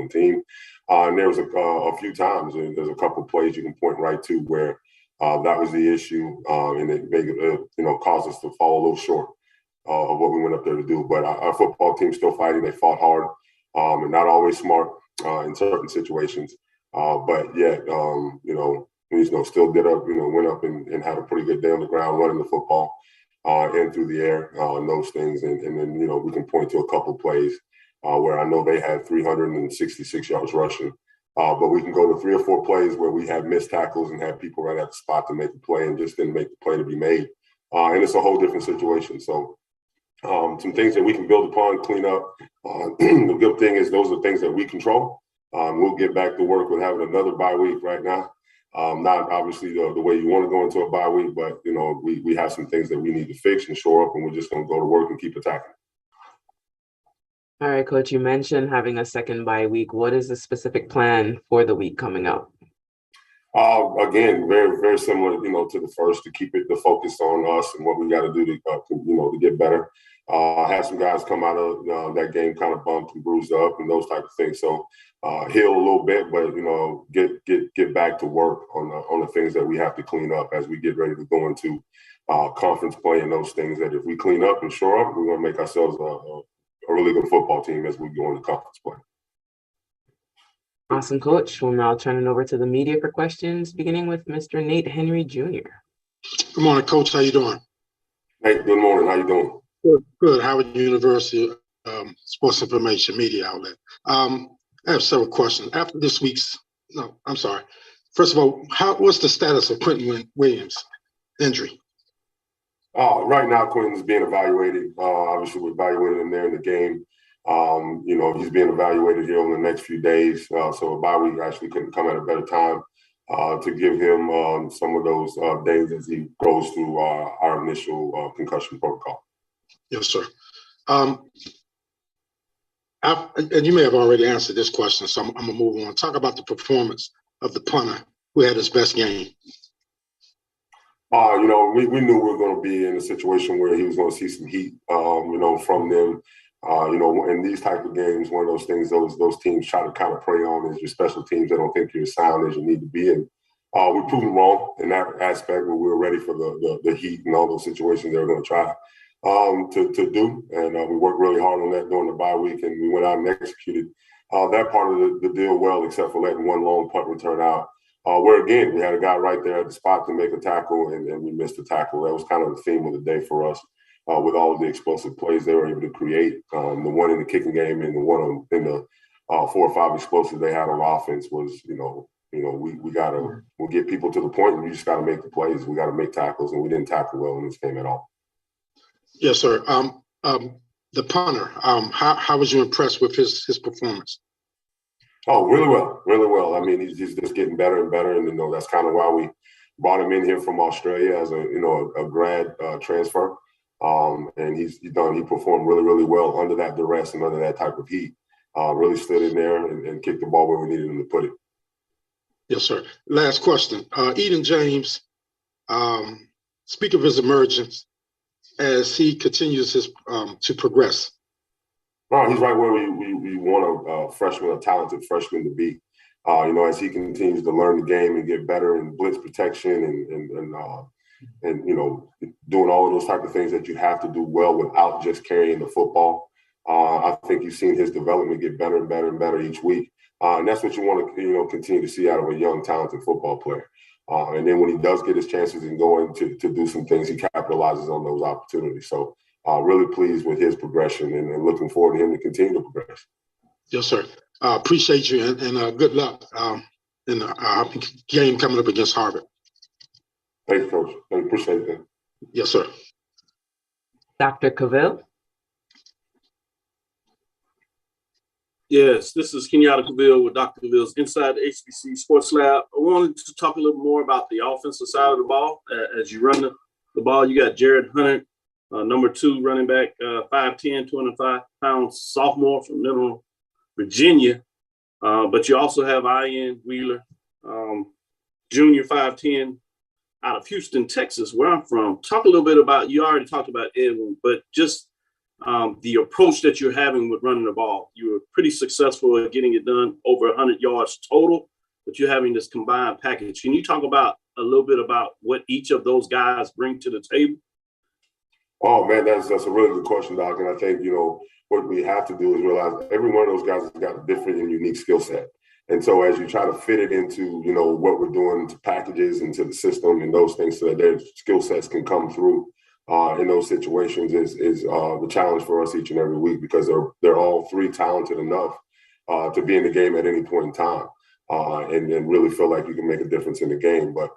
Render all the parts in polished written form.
disciplined team. And there was a few times, and there's a couple of plays you can point right to where that was the issue, and it made it, caused us to fall a little short of what we went up there to do. But our football team's still fighting. They fought hard, and not always smart in certain situations. But yet, still did up, went up and had a pretty good day on the ground running the football and through the air and those things. And then, we can point to a couple plays where I know they had 366 yards rushing. But we can go to 3 or 4 plays where we have missed tackles and have people right at the spot to make the play and just didn't make the play to be made. And it's a whole different situation. So some things that we can build upon, clean up. The good thing is those are things that we control. We'll get back to work with having another bye week right now. Not obviously the way you want to go into a bye week, but, we have some things that we need to fix and shore up, and we're just going to go to work and keep attacking. All right, Coach, you mentioned having a second bye week. What is the specific plan for the week coming up? Again, very, very similar, to the first, to keep the focus on us and what we got to do to get better. Have some guys come out of that game kind of bumped and bruised up and those type of things. So heal a little bit, but get back to work on the things that we have to clean up as we get ready to go into conference play and those things that if we clean up and shore up, we're going to make ourselves a really good football team as we go into conference play. Awesome, Coach. We'll now turn it over to the media for questions, beginning with Mr. Nate Henry Jr. Good morning, Coach. How you doing? Hey, good morning. How you doing? Good. Howard University Sports Information Media Outlet. I have several questions. After this week's, First of all, what's the status of Quentin Williams' injury? Right now, Quentin's being evaluated. Obviously, we're evaluating him there in the game. He's being evaluated here over the next few days. So a bye week actually couldn't come at a better time to give him some of those days as he goes through our initial concussion protocol. Yes, sir. And you may have already answered this question, so I'm going to move on. Talk about the performance of the punter who had his best game. We knew we were going to be in a situation where he was going to see some heat, from them. In these type of games, one of those things those teams try to kind of prey on is your special teams. They don't think you're as sound as you need to be. And we proved them wrong in that aspect where we were ready for the heat and all those situations they were going to try to do. And we worked really hard on that during the bye week, and we went out and executed that part of the deal well, except for letting one long punt return out. Where, again, we had a guy right there at the spot to make a tackle, and we missed the tackle. That was kind of the theme of the day for us with all of the explosive plays they were able to create. The one in the kicking game and the one in the 4 or 5 explosives they had on offense was, we'll get people to the point, and we just got to make the plays. We got to make tackles, and we didn't tackle well in this game at all. Yes, sir. The punter, how was you impressed with his performance? Oh, really well, really well. I mean, he's just getting better and better, and that's kind of why we brought him in here from Australia as a grad transfer. And he performed really, really well under that duress and under that type of heat. Really stood in there and kicked the ball where we needed him to put it. Yes, sir. Last question. Eden James, speak of his emergence as he continues to progress. No, he's right where we want a talented freshman to be. As he continues to learn the game and get better in blitz protection and doing all of those type of things that you have to do well without just carrying the football. I think you've seen his development get better and better and better each week. And that's what you want to, continue to see out of a young, talented football player. And then when he does get his chances and go in to do some things, he capitalizes on those opportunities. So really pleased with his progression and looking forward to him to continue to progress. Yes, sir. Appreciate you and good luck in the game coming up against Harvard. Thank you, Coach. I appreciate that. Yes, sir. Dr. Cavill. Yes, this is Kenyatta Cavill with Dr. Cavill's Inside the HBC Sports Lab. I wanted to talk a little more about the offensive side of the ball. As you run the ball, you got Jared Hunter, number 2 running back, 5'10", 205 pounds, sophomore from Middle Virginia. But you also have Ian Wheeler, junior, 5'10", out of Houston, Texas, where I'm from. Talk a little bit about, you already talked about Edwin, but just the approach that you're having with running the ball. You were pretty successful at getting it done over 100 yards total, but you're having this combined package. Can you talk about a little bit about what each of those guys bring to the table? Oh man, that's a really good question, Doc. And I think, what we have to do is realize every one of those guys has got a different and unique skill set. And so as you try to fit it into, what we're doing into packages, into the system and those things so that their skill sets can come through in those situations is the challenge for us each and every week, because they're all three talented enough to be in the game at any point in time and really feel like you can make a difference in the game. But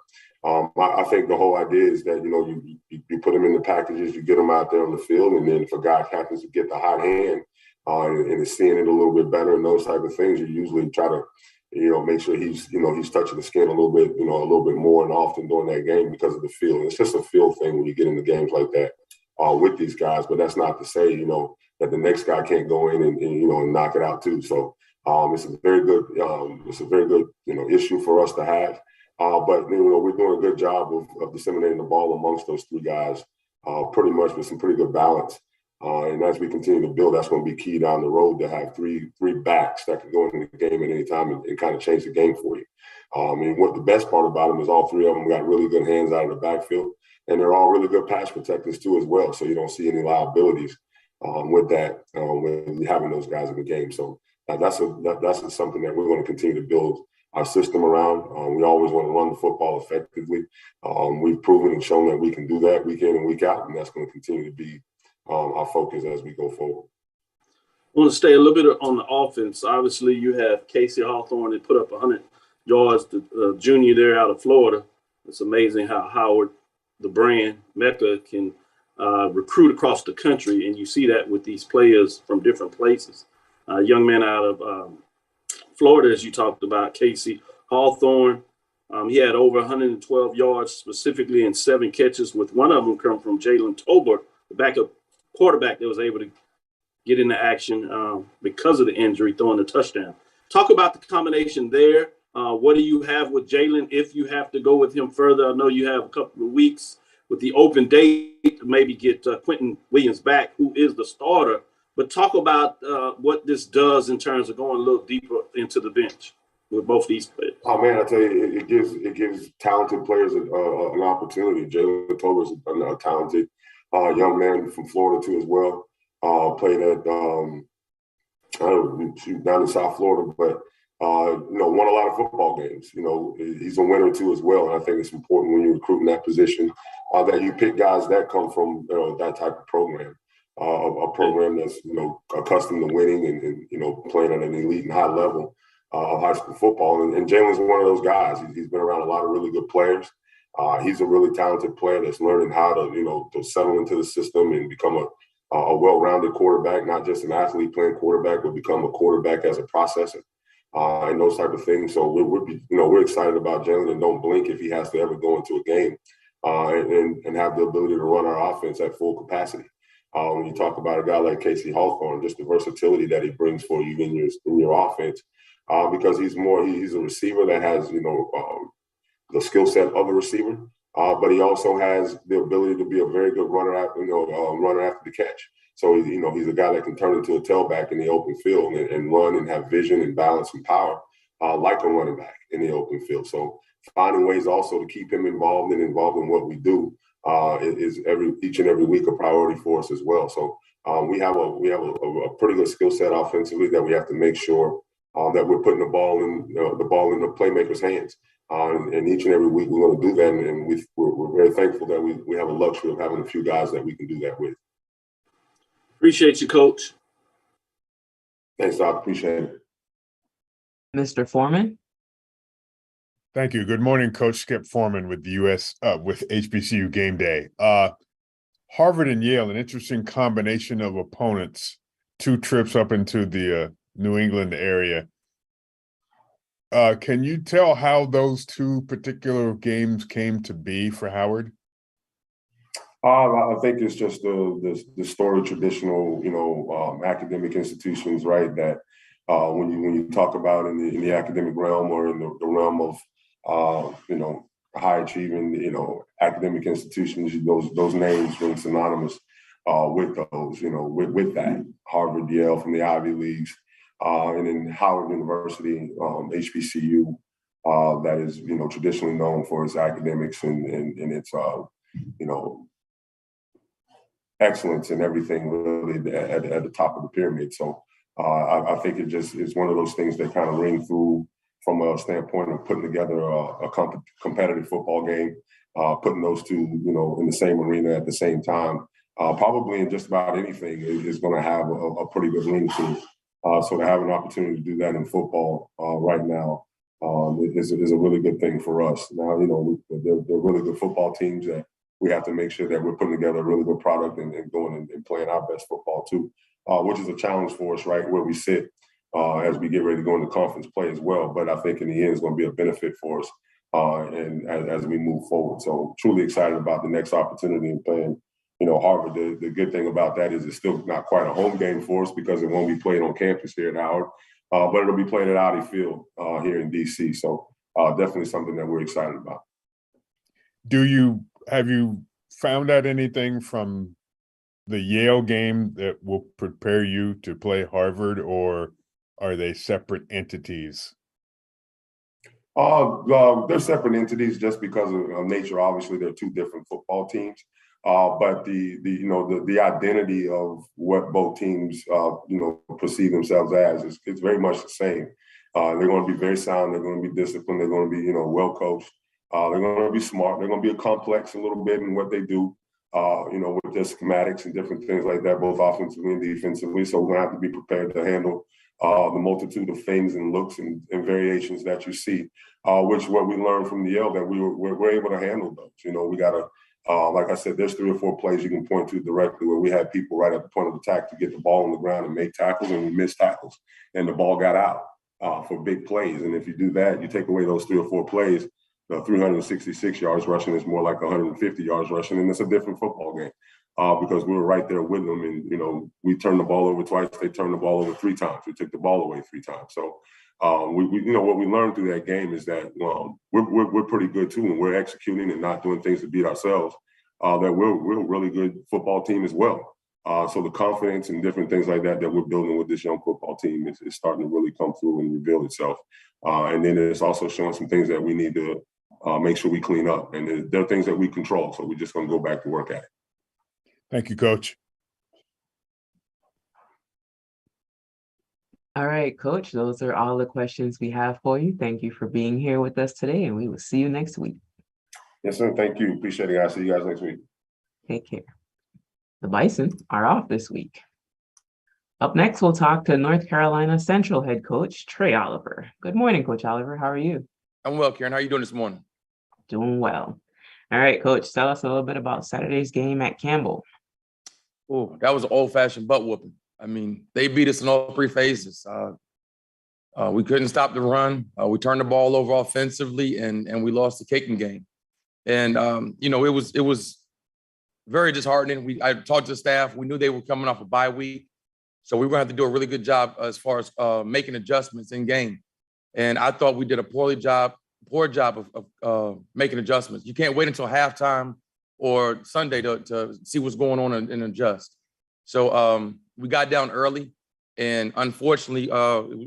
I think the whole idea is that, you put them in the packages, you get them out there on the field, and then if a guy happens to get the hot hand and is seeing it a little bit better and those type of things, you usually try to, make sure he's touching the skin a little bit more and often during that game because of the feel. It's just a feel thing when you get into games like that with these guys. But that's not to say, that the next guy can't go in and knock it out too. So it's a very good, issue for us to have. But we're doing a good job of disseminating the ball amongst those three guys, pretty much with some pretty good balance. And as we continue to build, that's going to be key down the road to have three backs that can go into the game at any time and kind of change the game for you. And what the best part about them is all three of them got really good hands out of the backfield, and they're all really good pass protectors too as well. So you don't see any liabilities with that when you're having those guys in the game. So that's something that we're going to continue to build our system around. We always want to run the football effectively. We've proven and shown that we can do that week in and week out, and that's going to continue to be our focus as we go forward. I want to stay a little bit on the offense. Obviously, you have Casey Hawthorne that put up 100 yards, the junior there out of Florida. It's amazing how Howard, the brand, Mecca, can recruit across the country, and you see that with these players from different places. Young man out of Florida, as you talked about, Casey Hawthorne. He had over 112 yards, specifically in 7 catches, with one of them come from Jalen Tolbert, the backup quarterback that was able to get into action because of the injury, throwing a touchdown. Talk about the combination there. What do you have with Jalen if you have to go with him further? I know you have a couple of weeks with the open date to maybe get Quentin Williams back, who is the starter. But talk about what this does in terms of going a little deeper into the bench with both these players. Oh man, I tell you, it gives talented players an opportunity. Jalen Tolbert's a talented young man from Florida too as well. Played at down in South Florida, but won a lot of football games. He's a winner too as well, and I think it's important when you recruit in that position that you pick guys that come from that type of program. A program that's accustomed to winning and playing at an elite and high level of high school football. And Jalen's one of those guys. He's been around a lot of really good players. He's a really talented player that's learning how to settle into the system and become a well-rounded quarterback, not just an athlete playing quarterback, but become a quarterback as a processor and those type of things. So we're excited about Jalen, and don't blink if he has to ever go into a game and have the ability to run our offense at full capacity. When you talk about a guy like Casey Hawthorne, just the versatility that he brings for you in your offense, because he's a receiver that has the skill set of a receiver, but he also has the ability to be a very good runner after the catch. So he's a guy that can turn into a tailback in the open field and run and have vision and balance and power like a running back in the open field. So finding ways also to keep him involved in what we do is each and every week a priority for us as well. So we have a pretty good skill set offensively that we have to make sure that we're putting the ball in the playmakers' hands. And each and every week we're going to do that, and we're very thankful that we have a luxury of having a few guys that we can do that with. Appreciate you, Coach. Thanks, Doc. Appreciate it. Mr. Foreman? Thank you. Good morning, Coach Skip Foreman with the with HBCU Game Day. Harvard and Yale, an interesting combination of opponents, 2 trips up into the New England area. Can you tell how those 2 particular games came to be for Howard? I think it's just the story of traditional, academic institutions, right? That when you talk about in the academic realm or in the realm of high achieving, academic institutions, those names ring synonymous with those, with that. Harvard, Yale from the Ivy Leagues, and then Howard University, HBCU, that is, traditionally known for its academics and its, excellence and everything really at the top of the pyramid. So I think it just is one of those things that kind of ring through from a standpoint of putting together a competitive football game, putting those two, in the same arena at the same time. Probably in just about anything is going to have a pretty good ring to it. So to have an opportunity to do that in football right now is a really good thing for us. Now, they're really good football teams that we have to make sure that we're putting together a really good product and going and playing our best football too, which is a challenge for us, right, where we sit as we get ready to go into conference play as well. But I think in the end, it's going to be a benefit for us and as we move forward. So truly excited about the next opportunity in playing, Harvard. The good thing about that is it's still not quite a home game for us because it won't be played on campus here at Howard, but it'll be played at Audi Field here in DC. So definitely something that we're excited about. Have you found out anything from the Yale game that will prepare you to play Harvard, or are they separate entities? They're separate entities just because of nature. Obviously, they're two different football teams. But the identity of what both teams perceive themselves as is very much the same. They're going to be very sound. They're going to be disciplined. They're going to be well coached. They're going to be smart. They're going to be complex a little bit in what they do. With their schematics and different things like that, both offensively and defensively. So we're going to have to be prepared to handle the multitude of things and looks and variations that you see, which what we learned from the Yale that we're able to handle those. We got to, like I said, there's 3 or 4 plays you can point to directly where we had people right at the point of attack to get the ball on the ground and make tackles, and we missed tackles, and the ball got out for big plays. And if you do that, you take away those 3 or 4 plays, 366 yards rushing is more like 150 yards rushing, and it's a different football game because we were right there with them. And we turned the ball over twice; they turned the ball over 3 times. We took the ball away 3 times. So we what we learned through that game is that we're pretty good too, and we're executing and not doing things to beat ourselves. That we're a really good football team as well. So the confidence and different things like that we're building with this young football team is starting to really come through and reveal itself. And then it's also showing some things that we need to make sure we clean up. And there are things that we control. So we're just going to go back to work at it. Thank you, Coach. All right, Coach, those are all the questions we have for you. Thank you for being here with us today, and we will see you next week. Yes, sir. Thank you. Appreciate it, guys. See you guys next week. Take care. The Bison are off this week. Up next, we'll talk to North Carolina Central head coach, Trey Oliver. Good morning, Coach Oliver. How are you? I'm well, Karen. How are you doing this morning? Doing well. All right, Coach, tell us a little bit about Saturday's game at Campbell. Oh, that was an old-fashioned butt whooping. I mean, they beat us in all 3 phases. We couldn't stop the run. We turned the ball over offensively, and we lost the kicking game. And it was very disheartening. I talked to the staff. We knew they were coming off a bye week, so we were going to have to do a really good job as far as making adjustments in game. And I thought we did a poor job of making adjustments. You can't wait until halftime or Sunday to see what's going on and adjust. So we got down early, and unfortunately,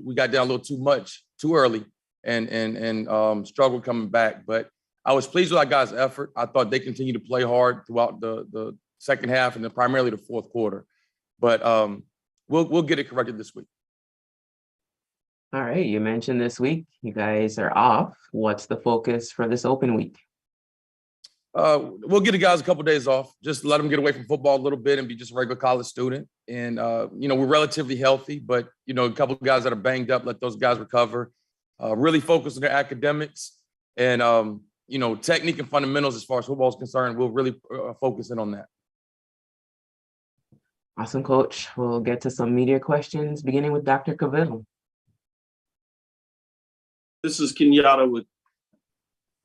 we got down a little too early, and struggled coming back. But I was pleased with our guys' effort. I thought they continued to play hard throughout the second half and then primarily the fourth quarter. But we'll get it corrected this week. All right, you mentioned this week you guys are off. What's the focus for this open week? We'll give the guys a couple of days off, just let them get away from football a little bit and be just a regular college student. And, we're relatively healthy, but, a couple of guys that are banged up, let those guys recover, really focus on their academics and, technique and fundamentals as far as football is concerned. We'll really focus in on that. Awesome, Coach. We'll get to some media questions, beginning with Dr. Cavill. This is Kenyatta with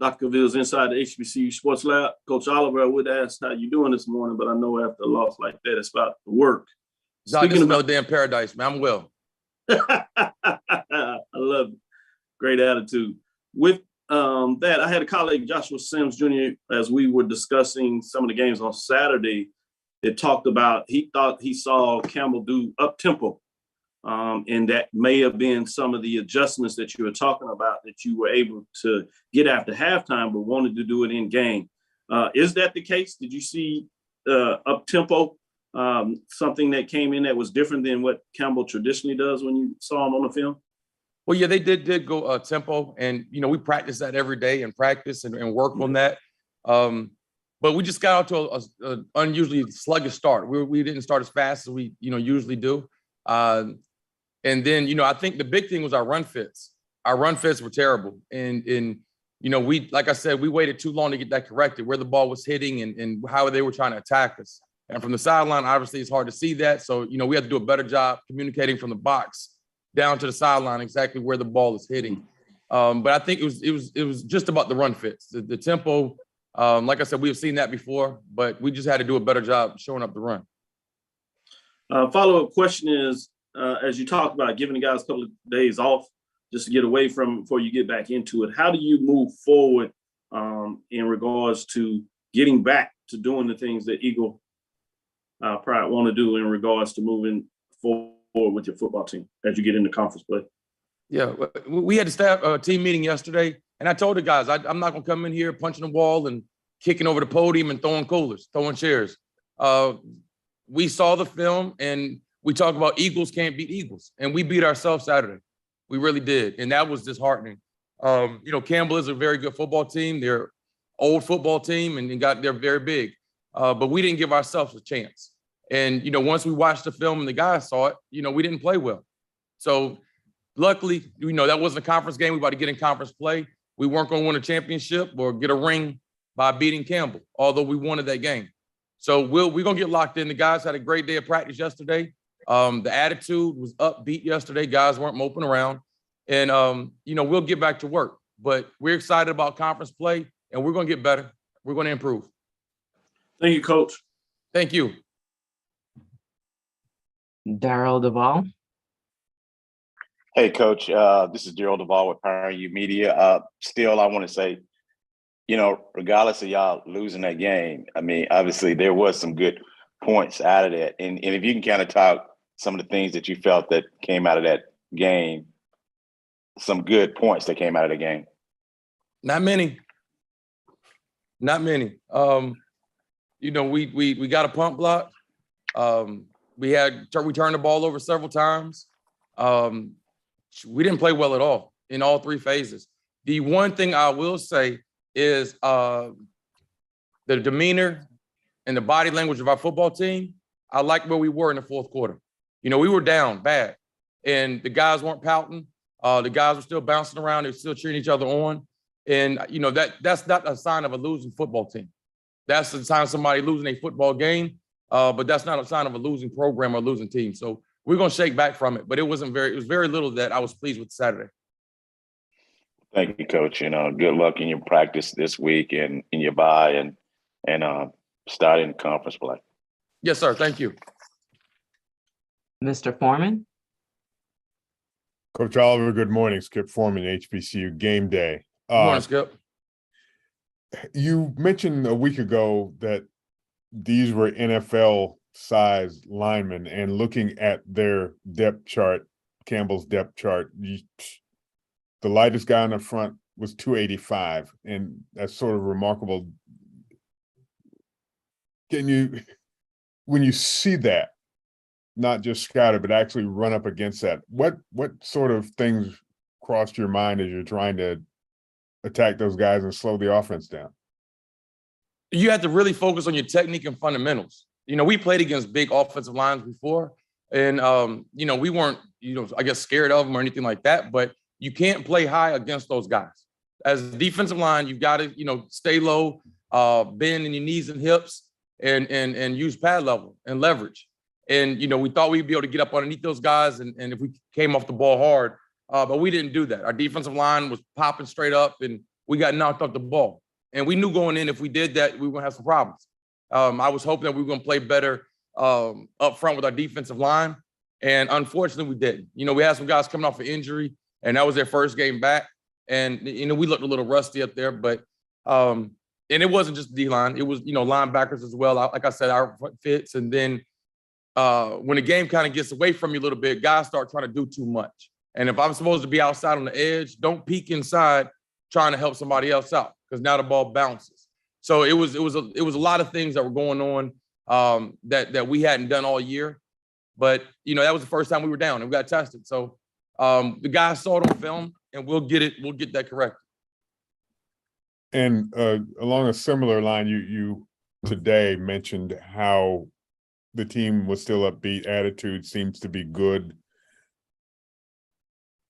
Dr. Cavill's Inside the HBCU Sports Lab. Coach Oliver, I would ask how you doing this morning, but I know after a loss like that, it's about the work. This is another day in paradise, man. I'm well. I love it. Great attitude. With that, I had a colleague, Joshua Sims Jr., as we were discussing some of the games on Saturday, it talked about he thought he saw Campbell do up tempo. And that may have been some of the adjustments that you were talking about that you were able to get after halftime, but wanted to do it in game. Is that the case? Did you see up tempo, something that came in that was different than what Campbell traditionally does when you saw him on the film? Well, yeah, they did go tempo, and we practice that every day and practice and work on that. But we just got out to an unusually sluggish start. We didn't start as fast as we usually do. And then, I think the big thing was our run fits. Our run fits were terrible. And we, like I said, we waited too long to get that corrected, where the ball was hitting and how they were trying to attack us. And from the sideline, obviously, it's hard to see that. So, we have to do a better job communicating from the box down to the sideline exactly where the ball is hitting. But I think it was just about the run fits. The tempo, like I said, we have seen that before, but we just had to do a better job showing up the run. Follow-up question is, as you talked about giving the guys a couple of days off just to get away from before you get back into it, how do you move forward in regards to getting back to doing the things that Eagle Pride want to do in regards to moving forward with your football team as you get into conference play? Yeah, we had a staff team meeting yesterday, and I told the guys, I'm not going to come in here punching the wall and kicking over the podium and throwing coolers, throwing chairs. We saw the film, and we talked about Eagles can't beat Eagles, and we beat ourselves Saturday. We really did, and that was disheartening. Campbell is a very good football team. They're an old football team, and they're very big. But we didn't give ourselves a chance. And, once we watched the film and the guys saw it, we didn't play well. So luckily, that wasn't a conference game. We about to get in conference play. We weren't going to win a championship or get a ring by beating Campbell, although we wanted that game. So we're going to get locked in. The guys had a great day of practice yesterday. The attitude was upbeat yesterday. Guys weren't moping around. And, we'll get back to work. But we're excited about conference play, and we're going to get better. We're going to improve. Thank you, Coach. Thank you. Darryl Duvall. Hey, Coach. This is Darryl Duvall with Pioneer U Media. Still, I want to say, regardless of y'all losing that game, I mean, obviously there was some good points out of that. And if you can kind of talk some of the things that you felt that came out of that game, some good points that came out of the game. Not many. We got a punt block. We turned the ball over several times. We didn't play well at all in all three phases. The one thing I will say is the demeanor and the body language of our football team. I like where we were in the fourth quarter. We were down bad, and the guys weren't pouting. The guys were still bouncing around. They're still cheering each other on. And, that's not a sign of a losing football team. That's a sign of somebody losing a football game. But that's not a sign of a losing program or losing team. So we're going to shake back from it. But it was very little that I was pleased with Saturday. Thank you, Coach. Good luck in your practice this week and in your bye and starting conference play. Yes, sir. Thank you. Mr. Foreman. Coach Oliver, good morning. Skip Foreman, HBCU Game Day. Good morning, Skip. You mentioned a week ago that these were NFL-sized linemen, and looking at their depth chart, Campbell's depth chart, the lightest guy on the front was 285, and that's sort of remarkable. When you see that, not just scouted, but actually run up against that, what sort of things crossed your mind as you're trying to attack those guys and slow the offense down? You have to really focus on your technique and fundamentals. We played against big offensive lines before, and, we weren't, I guess, scared of them or anything like that, but you can't play high against those guys. As a defensive line, you've got to, stay low, bend in your knees and hips, and use pad level and leverage. And, we thought we'd be able to get up underneath those guys and if we came off the ball hard, but we didn't do that. Our defensive line was popping straight up, and we got knocked off the ball. And we knew going in, if we did that, we were going to have some problems. I was hoping that we were going to play better up front with our defensive line. And unfortunately, we didn't. We had some guys coming off an injury, and that was their first game back. And, we looked a little rusty up there. But, and it wasn't just D-line. It was, linebackers as well. Like I said, our fits. And then when the game kind of gets away from you a little bit, guys start trying to do too much. And if I'm supposed to be outside on the edge, don't peek inside trying to help somebody else out, because now the ball bounces. So it was a lot of things that were going on that we hadn't done all year. But, that was the first time we were down and we got tested. So the guys saw it on film, and we'll get that correct. And along a similar line, you today mentioned how the team was still upbeat, attitude seems to be good.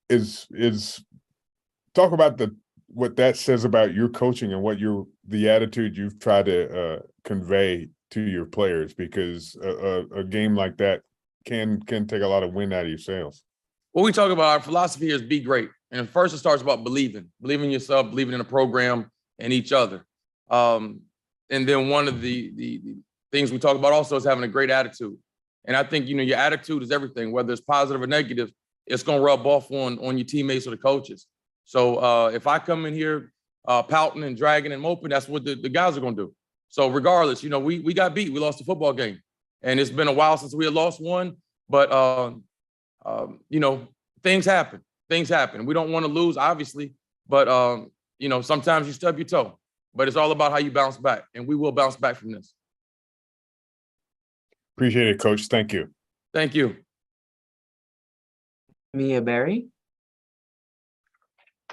Is talk about what that says about your coaching and what the attitude you've tried to convey to your players, because a game like that can take a lot of wind out of your sails. What we talk about, our philosophy is be great. And first it starts about believing in yourself, believing in the program and each other. And then one of the things we talk about also is having a great attitude. And I think, your attitude is everything, whether it's positive or negative, it's going to rub off on your teammates or the coaches. So if I come in here pouting and dragging and moping, that's what the guys are going to do. So regardless, we got beat. We lost the football game. And it's been a while since we had lost one. But, things happen. Things happen. We don't want to lose, obviously. But, sometimes you stub your toe. But it's all about how you bounce back. And we will bounce back from this. Appreciate it, Coach. Thank you. Thank you. Mia Berry.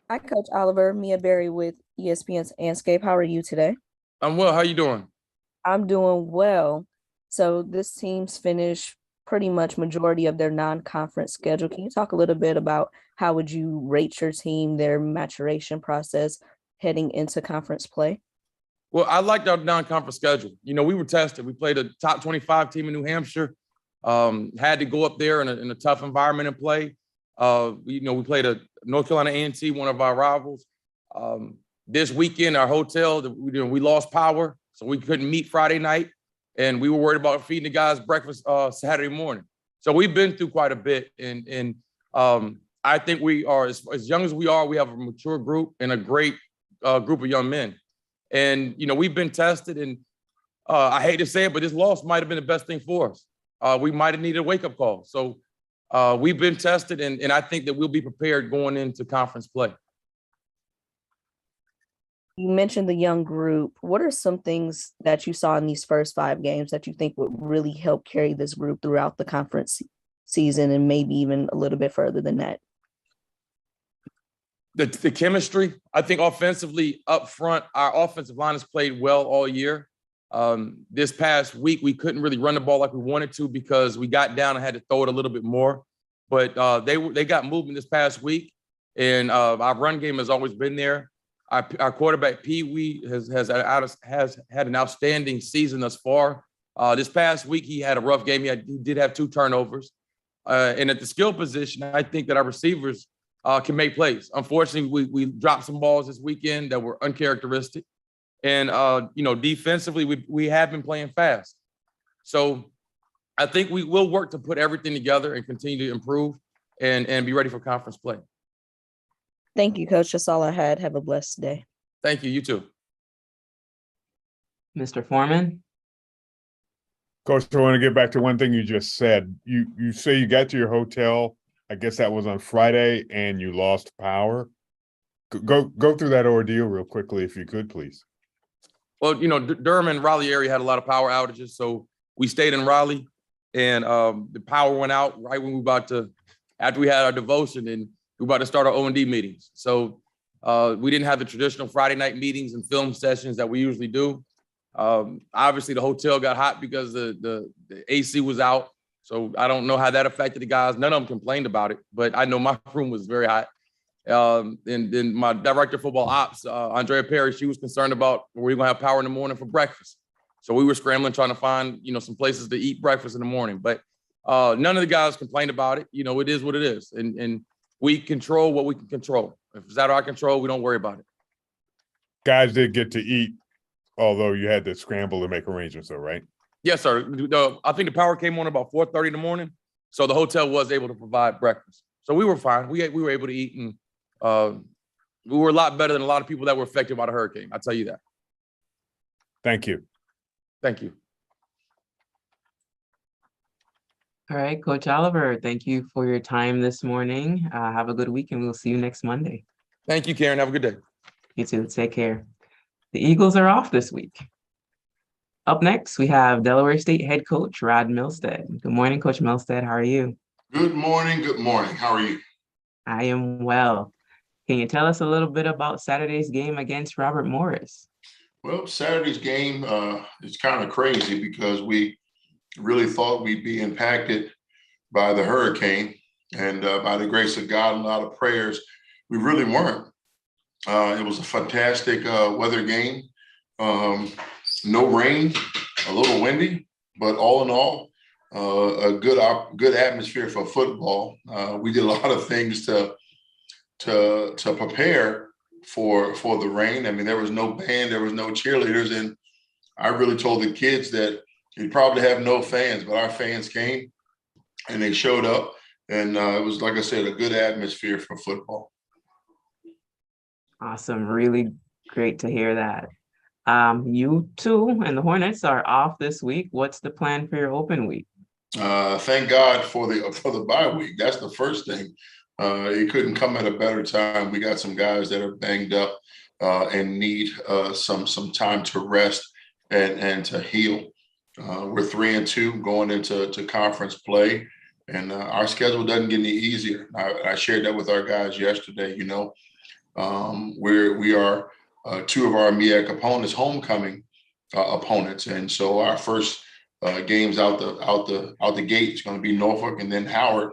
Hi, Coach Oliver. Mia Berry with ESPN's Anscape. How are you today? I'm well. How you doing? I'm doing well. So this team's finished pretty much majority of their non-conference schedule. Can you talk a little bit about how would you rate your team, their maturation process heading into conference play? Well, I liked our non-conference schedule. We were tested. We played a top 25 team in New Hampshire. Had to go up there in a tough environment and play. We played a North Carolina A&T, one of our rivals. This weekend, our hotel, we lost power, so we couldn't meet Friday night, and we were worried about feeding the guys breakfast Saturday morning. So we've been through quite a bit, and I think we are, as young as we are, we have a mature group and a great group of young men. And, we've been tested, and I hate to say it, but this loss might have been the best thing for us. We might have needed a wake-up call. So we've been tested, and I think that we'll be prepared going into conference play. You mentioned the young group. What are some things that you saw in these first 5 games that you think would really help carry this group throughout the conference season and maybe even a little bit further than that? The chemistry. I think offensively up front, our offensive line has played well all year. This past week, we couldn't really run the ball like we wanted to because we got down and had to throw it a little bit more. But they got movement this past week, and our run game has always been there. Our quarterback Pee Wee has had an outstanding season thus far. This past week, he had a rough game. He did have 2 turnovers. And at the skill position, I think that our receivers can make plays. Unfortunately, we dropped some balls this weekend that were uncharacteristic. And, defensively, we have been playing fast. So I think we will work to put everything together and continue to improve and be ready for conference play. Thank you, Coach. That's all I had. Have a blessed day. Thank you. You too. Mr. Foreman. Coach, I want to get back to one thing you just said. You say you got to your hotel, I guess that was on Friday, and you lost power. Go through that ordeal real quickly, if you could, please. Well, Durham and Raleigh area had a lot of power outages, so we stayed in Raleigh, and the power went out right when after we had our devotion, and we were about to start our O&D meetings. So we didn't have the traditional Friday night meetings and film sessions that we usually do. Obviously, the hotel got hot because the AC was out. So I don't know how that affected the guys. None of them complained about it, but I know my room was very hot. And then my director of football ops, Andrea Perry, she was concerned about were we going to have power in the morning for breakfast. So we were scrambling, trying to find, some places to eat breakfast in the morning. But none of the guys complained about it. It is what it is. And we control what we can control. If it's out of our control, we don't worry about it. Guys did get to eat, although you had to scramble to make arrangements, though, right? Yes, sir. I think the power came on about 4:30 in the morning. So the hotel was able to provide breakfast. So we were fine. We were able to eat, and we were a lot better than a lot of people that were affected by the hurricane. I'll tell you that. Thank you. Thank you. All right, Coach Oliver, thank you for your time this morning. Have a good week, and we'll see you next Monday. Thank you, Karen. Have a good day. You too. Take care. The Eagles are off this week. Up next, we have Delaware State head coach Rod Milstead. Good morning, Coach Milstead. How are you? Good morning. Good morning. How are you? I am well. Can you tell us a little bit about Saturday's game against Robert Morris? Well, Saturday's game is kind of crazy because we really thought we'd be impacted by the hurricane, and by the grace of God and a lot of prayers, we really weren't. It was a fantastic weather game. No rain, a little windy, but all in all, a good atmosphere for football. We did a lot of things to prepare for the rain. I mean, there was no band, there was no cheerleaders, and I really told the kids that you'd probably have no fans, but our fans came and they showed up, and it was, like I said, a good atmosphere for football. Awesome. Really great to hear that. You two and the Hornets are off this week. What's the plan for your open week? Thank God for the bye week. That's the first thing. It couldn't come at a better time. We got some guys that are banged up and need some time to rest and to heal. We're 3-2 going into conference play, and our schedule doesn't get any easier. I shared that with our guys yesterday. You know, we are two of our MEAC opponents, homecoming opponents, and so our first games out the gate is going to be Norfolk and then Howard,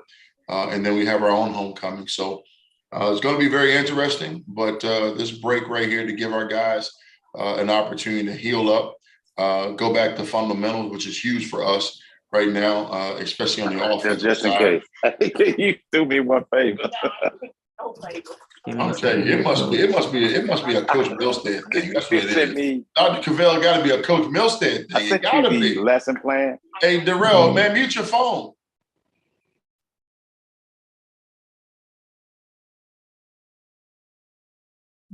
and then we have our own homecoming. So it's going to be very interesting. But this break right here to give our guys an opportunity to heal up. Go back to fundamentals, which is huge for us right now, especially on the offensive Just in side. case. You do me one favor. I'm telling you, it must be a Coach Milstead thing. That's what it Sent is. me, Dr. Cavell got to be a Coach Milstead I thing. It sent got to you the be. lesson plan. Hey, Darrell, man, mute your phone.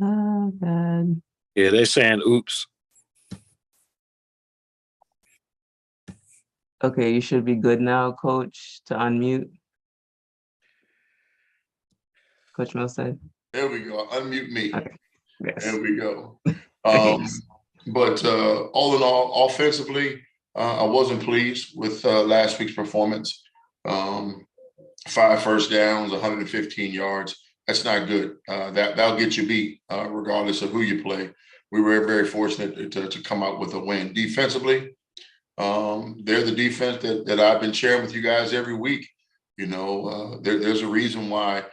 Oh, God. Yeah, they're saying oops. Okay, you should be good now, Coach, to unmute. Coach Milstead. There we go. Unmute me. Okay. Yes. There we go. Thanks. But all in all, offensively, I wasn't pleased with last week's performance. 5 first downs, 115 yards. That's not good. That'll get you beat regardless of who you play. We were very fortunate to come out with a win. Defensively, they're the defense that I've been sharing with you guys every week. You know, there's a reason why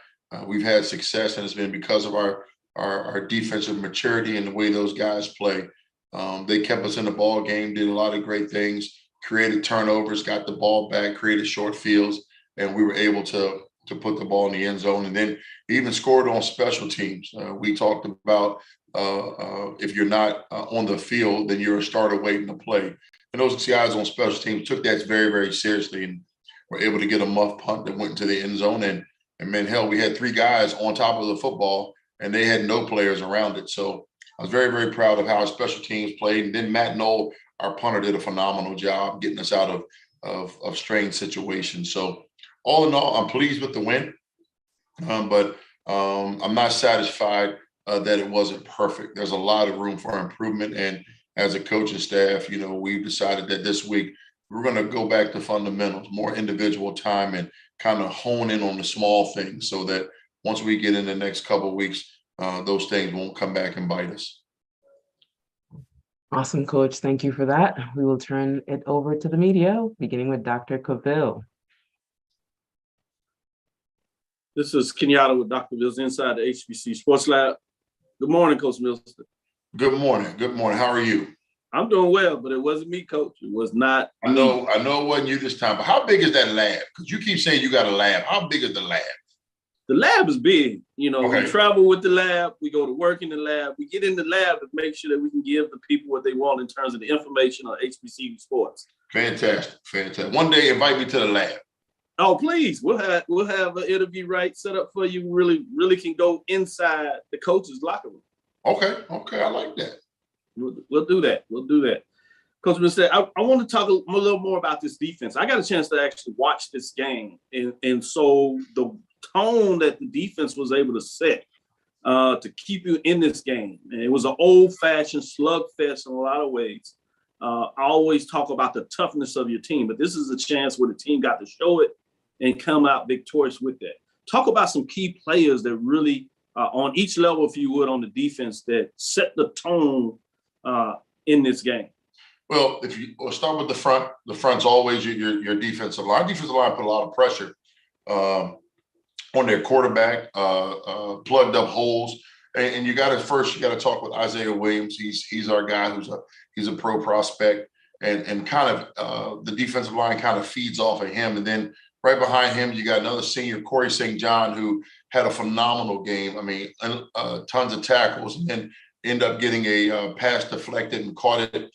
we've had success, and it's been because of our defensive maturity and the way those guys play. They kept us in the ball game, did a lot of great things, created turnovers, got the ball back, created short fields, and we were able to put the ball in the end zone, and then even scored on special teams. We talked about if you're not on the field, then you're a starter waiting to play. And those guys on special teams took that very, very seriously and were able to get a muff punt that went into the end zone. And man, hell, we had 3 guys on top of the football, and they had no players around it. So I was very, very proud of how our special teams played. And then Matt Knoll, our punter, did a phenomenal job getting us out of strange situations. So all in all, I'm pleased with the win, but I'm not satisfied that it wasn't perfect. There's a lot of room for improvement. And as a coaching staff, you know, we've decided that this week we're going to go back to fundamentals, more individual time, and kind of hone in on the small things so that once we get in the next couple of weeks, those things won't come back and bite us. Awesome, Coach. Thank you for that. We will turn it over to the media, beginning with Dr. Cavill. This is Kenyatta with Dr. Mills inside the HBC Sports Lab. Good morning, Coach Mills. Good morning. Good morning. How are you? I'm doing well, but it wasn't me, Coach. It was not. I know it wasn't you this time, but how big is that lab? Because you keep saying you got a lab. How big is the lab? The lab is big. You know, Okay. We travel with the lab. We go to work in the lab. We get in the lab to make sure that we can give the people what they want in terms of the information on HBCU sports. Fantastic. Fantastic. One day, invite me to the lab. Oh, please. We'll have an interview set up for you. Really can go inside the coach's locker room. Okay. I like that. We'll do that. We'll do that. Coach Mister, I want to talk a little more about this defense. I got a chance to actually watch this game, and so the tone that the defense was able to set to keep you in this game. And it was an old-fashioned slugfest in a lot of ways. I always talk about the toughness of your team, but this is a chance where the team got to show it and come out victorious with that. Talk about some key players that really, on each level, if you would, on the defense that set the tone in this game. Well, if you start with the front's always your defensive line. Defensive line put a lot of pressure on their quarterback, plugged up holes. And you got to talk with Isaiah Williams. He's our guy he's a pro prospect, and kind of the defensive line kind of feeds off of him. And then right behind him, you got another senior, Corey St. John, who had a phenomenal game. I mean, tons of tackles, and then end up getting a pass deflected and caught it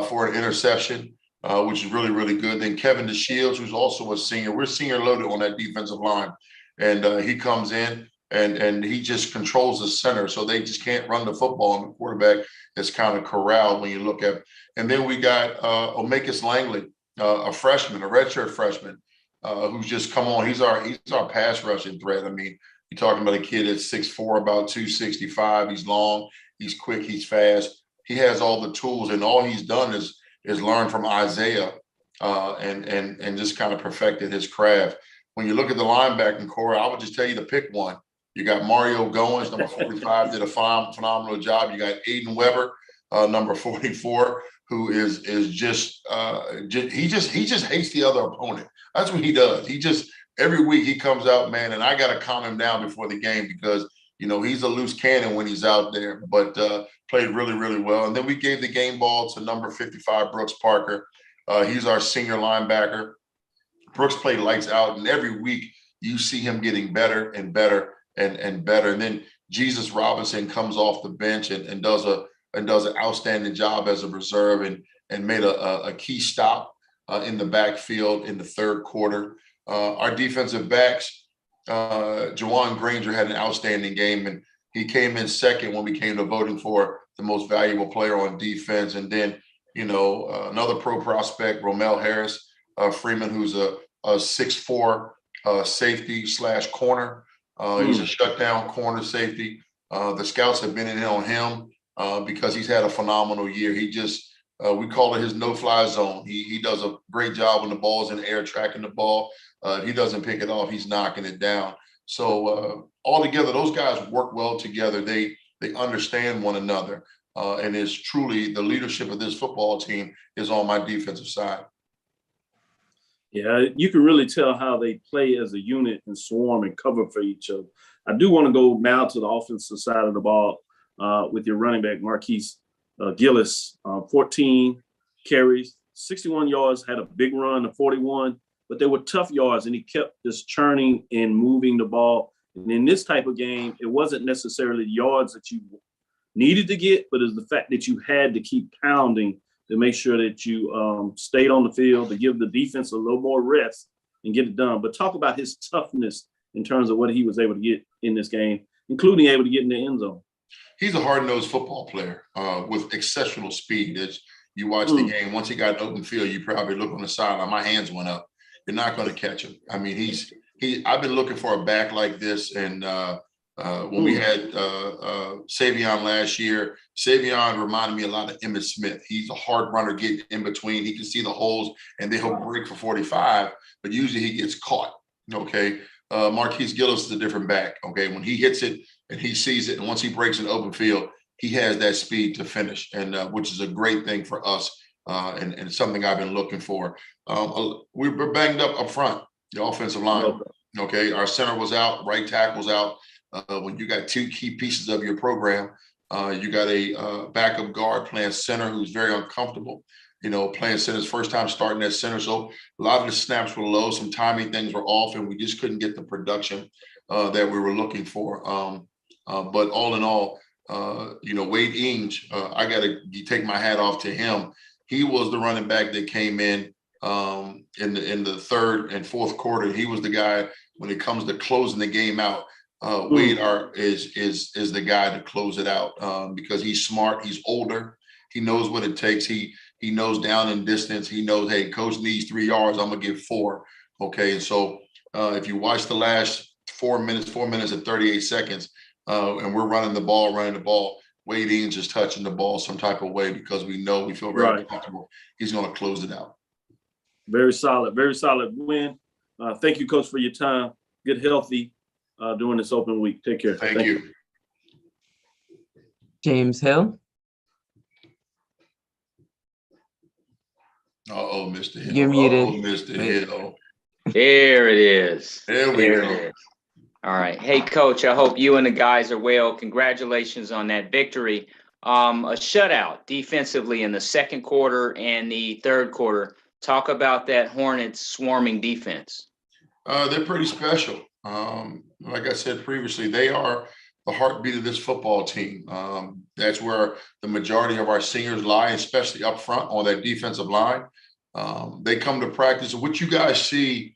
for an interception, which is really, really good. Then Kevin DeShields, who's also a senior. We're senior loaded on that defensive line. And he comes in and he just controls the center. So they just can't run the football. And the quarterback is kind of corralled when you look at it. And then we got Omakis Langley, a freshman, a redshirt freshman, who's just come on. He's our pass rushing threat. I mean, you're talking about a kid that's 6'4", about 265. He's long, he's quick, he's fast. He has all the tools, and all he's done is learn from Isaiah and just kind of perfected his craft. When you look at the linebacking core, I would just tell you to pick one. You got Mario Goins, number 45, did a phenomenal job. You got Aiden Weber, number 44, who is just he just hates the other opponent. That's what he does. He just every week he comes out, man, and I got to calm him down before the game because he's a loose cannon when he's out there, but played really, really well. And then we gave the game ball to number 55, Brooks Parker. He's our senior linebacker. Brooks played lights out, and every week you see him getting better and better and better. And then Jesus Robinson comes off the bench and does an outstanding job as a reserve and made a key stop in the backfield in the third quarter. Our defensive backs, Jawan Granger had an outstanding game, and he came in second when we came to voting for the most valuable player on defense. And then, another pro prospect, Romel Harris Freeman, who's a 6'4" safety / corner. He's a shutdown corner safety. The scouts have been in on him because he's had a phenomenal year. He just, we call it his no-fly zone. He does a great job when the ball's in the air, tracking the ball. He doesn't pick it off. He's knocking it down. So altogether, those guys work well together. They understand one another. And it's truly the leadership of this football team is on my defensive side. Yeah, you can really tell how they play as a unit and swarm and cover for each other. I do want to go now to the offensive side of the ball with your running back, Marquise Gillis, 14 carries, 61 yards, had a big run of 41, but they were tough yards, and he kept just churning and moving the ball. And in this type of game, it wasn't necessarily the yards that you needed to get, but it's the fact that you had to keep pounding to make sure that you stayed on the field, to give the defense a little more rest and get it done. But talk about his toughness in terms of what he was able to get in this game, including able to get in the end zone. He's a hard-nosed football player with exceptional speed. As you watch the game, once he got an open field, you probably look on the sideline. My hands went up. You're not going to catch him. I mean, I've been looking for a back like this, and when we had Savion last year, Savion reminded me a lot of Emmitt Smith. He's a hard runner, getting in between. He can see the holes, and then he'll break for 45, but usually he gets caught, okay? Marquise Gillis is a different back, okay? When he hits it and he sees it, and once he breaks an open field, he has that speed to finish, and which is a great thing for us and something I've been looking for. We're banged up front, the offensive line, okay? Our center was out, right tackle's out. When you got two key pieces of your program, you got a backup guard playing center who's very uncomfortable, playing center his first time starting at center. So a lot of the snaps were low, some timing things were off, and we just couldn't get the production that we were looking for. But all in all, Wade Ings, I got to take my hat off to him. He was the running back that came in the third and fourth quarter. He was the guy when it comes to closing the game out. Wade is the guy to close it out because he's smart, he's older, He knows what it takes. He knows down in distance. He knows, hey, coach needs 3 yards. I'm gonna give 4. Okay, and so if you watch the last 4 minutes and 38 seconds, and we're running the ball, Wade Eanes is touching the ball some type of way because we feel very comfortable. He's going to close it out. Very solid win. Thank you, Coach, for your time. Get healthy during this open week. Take care. Thank you. James Hill. Uh-oh, Mr. Hill. You're muted. Mr. Hill. There it is. There we go. It is. All right. Hey, Coach, I hope you and the guys are well. Congratulations on that victory. A shutout defensively in the second quarter and the third quarter. Talk about that Hornets swarming defense. They're pretty special. Like I said previously, they are the heartbeat of this football team. That's where the majority of our seniors lie, especially up front on that defensive line. They come to practice. What you guys see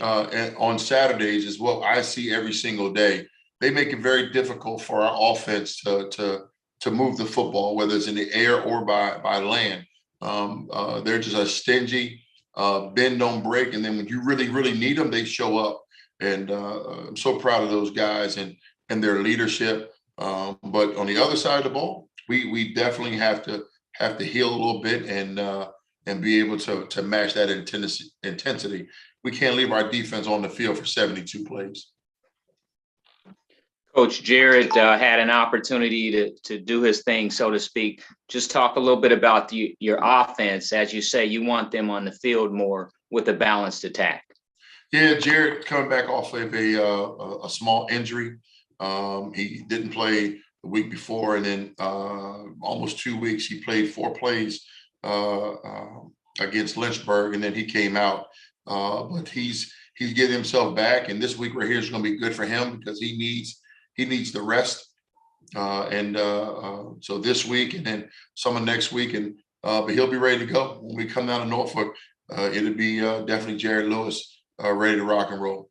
on Saturdays is what I see every single day. They make it very difficult for our offense to move the football, whether it's in the air or by land. They're just a stingy, bend don't break, and then when you really, really need them, they show up. And I'm so proud of those guys and their leadership. But on the other side of the ball, we definitely have to heal a little bit and be able to match that intensity. We can't leave our defense on the field for 72 plays. Coach Jared had an opportunity to do his thing, so to speak. Just talk a little bit about your offense. As you say, you want them on the field more with a balanced attack. Yeah, Jared coming back off of a small injury. He didn't play the week before, and then almost 2 weeks, he played 4 plays against Lynchburg, and then he came out. But he's getting himself back, and this week right here is going to be good for him because he needs the rest. So this week and then some of next week, but he'll be ready to go when we come down to Norfolk. It'll be definitely Jared Lewis ready to rock and roll.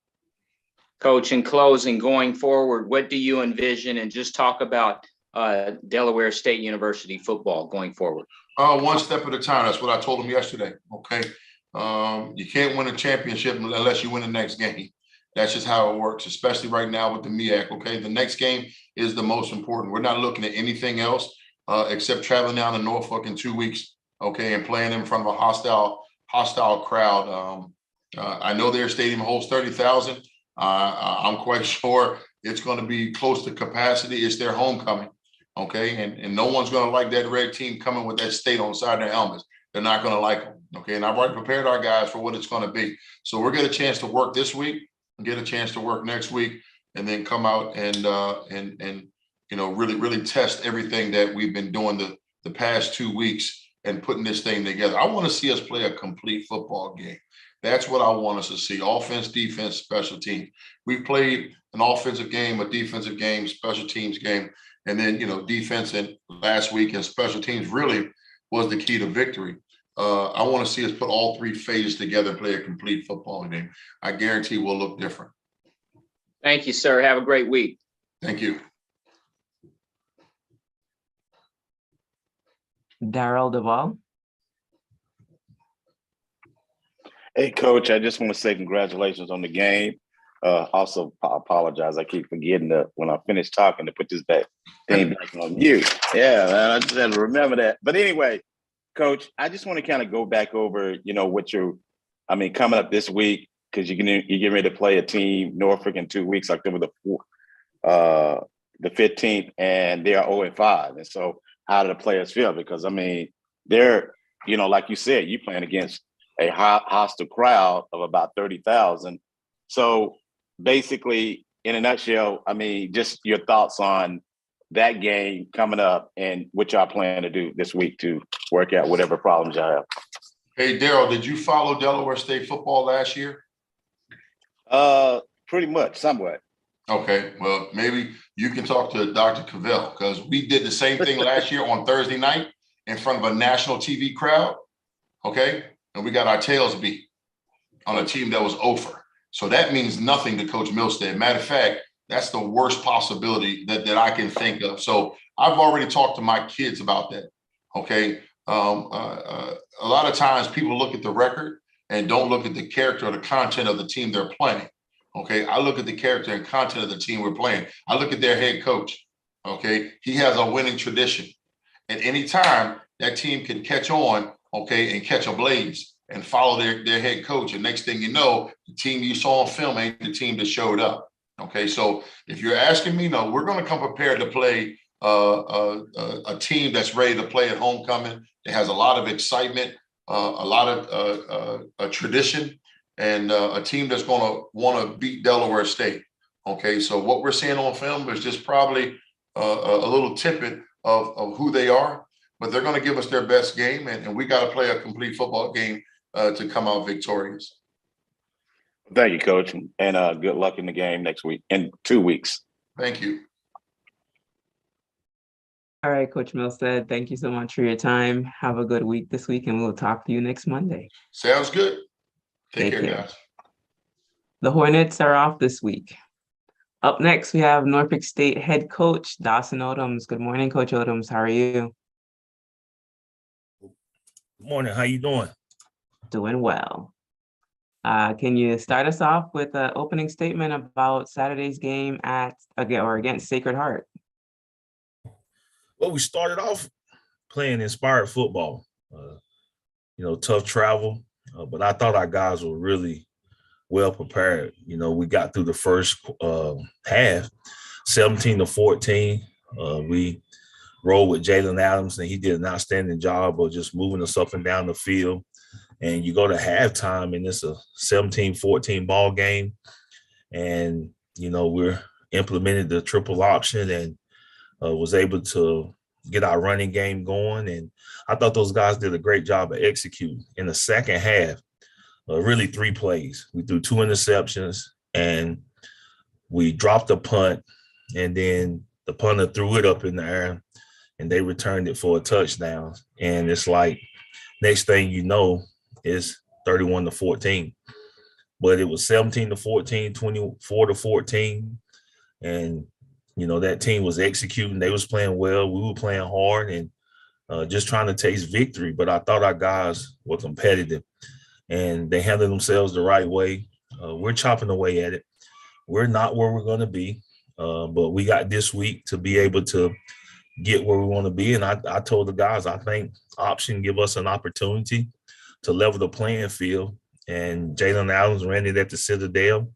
Coach, in closing, going forward, what do you envision? And just talk about Delaware State University football going forward. One step at a time. That's what I told him yesterday. Okay. You can't win a championship unless you win the next game. That's just how it works, especially right now with the MEAC. Okay. The next game is the most important. We're not looking at anything else except traveling down to Norfolk in 2 weeks. Okay. And playing in front of a hostile crowd. I know their stadium holds 30,000. I'm quite sure it's going to be close to capacity. It's their homecoming. Okay. And no one's going to like that red team coming with that state on the side of their helmets. They're not going to like them. Okay. And I've already prepared our guys for what it's going to be. So we're getting a chance to work this week and get a chance to work next week and then come out and really, really test everything that we've been doing the past 2 weeks and putting this thing together. I want to see us play a complete football game. That's what I want us to see. Offense, defense, special teams. We played an offensive game, a defensive game, special teams game, and then, defense and last week and special teams really was the key to victory. I want to see us put all 3 phases together and play a complete football game. I guarantee we'll look different. Thank you, sir. Have a great week. Thank you. Darrell Duvall. Hey, Coach, I just want to say congratulations on the game. Also, I apologize. I keep forgetting when I finish talking to put this thing back on mute. Yeah, man, I just had to remember that. But anyway, Coach, I just want to kind of go back over, what coming up this week, because you're getting ready to play a team, Norfolk, in 2 weeks, October the 15th, and they are 0-5. And so how do the players feel? Because, they're, like you said, you're playing against a hostile crowd of about 30,000. So basically, in a nutshell, just your thoughts on that game coming up and what y'all plan to do this week to work out whatever problems y'all have. Hey, Daryl, did you follow Delaware State football last year? Pretty much, somewhat. Okay, well, maybe you can talk to Dr. Cavell because we did the same thing last year on Thursday night in front of a national TV crowd, okay? And we got our tails beat on a team that was over. So that means nothing to Coach Milstead. Matter of fact, that's the worst possibility that I can think of. So I've already talked to my kids about that, Okay. A lot of times people look at the record and don't look at the character or the content of the team they're playing. Okay. I look at the character and content of the team we're playing. I look at their head coach. Okay. He has a winning tradition. At any time, that team can catch on, okay, and catch a blaze and follow their head coach. And next thing you know, the team you saw on film ain't the team that showed up. Okay. So if you're asking me, no, we're going to come prepared to play a team that's ready to play at homecoming. It has a lot of excitement, a lot of a tradition, and a team that's going to want to beat Delaware State. Okay, so what we're seeing on film is just probably a little tidbit of who they are, but they're going to give us their best game, and we got to play a complete football game to come out victorious. Thank you, Coach, and good luck in the game next week, in 2 weeks. Thank you. All right, Coach Milstead, thank you so much for your time. Have a good week this week, and we'll talk to you next Monday. Sounds good. Take care, guys. The Hornets are off this week. Up next, we have Norfolk State head coach Dawson Odoms. Good morning, Coach Odoms. How are you? Good morning. How you doing? Doing well. Can you start us off with an opening statement about Saturday's game against Sacred Heart? Well, we started off playing inspired football, tough travel, but I thought our guys were really well prepared. We got through the first half, 17-14. We rolled with Jalen Adams, and he did an outstanding job of just moving us up and down the field. And you go to halftime, and it's a 17-14 ball game. And, we're implemented the triple option and was able to get our running game going. And I thought those guys did a great job of executing. In the second half, really 3 plays. We threw 2 interceptions, and we dropped a punt, and then the punter threw it up in the air, and they returned it for a touchdown. And it's like, next thing you know, it's 31-14. But it was 17-14, 24-14. And that team was executing. They was playing well. We were playing hard and just trying to taste victory. But I thought our guys were competitive, and they handled themselves the right way. We're chopping away at it. We're not where we're going to be, but we got this week to be able to get where we want to be. And I told the guys, I think option give us an opportunity to level the playing field. And Jalen Adams ran it at the Citadel.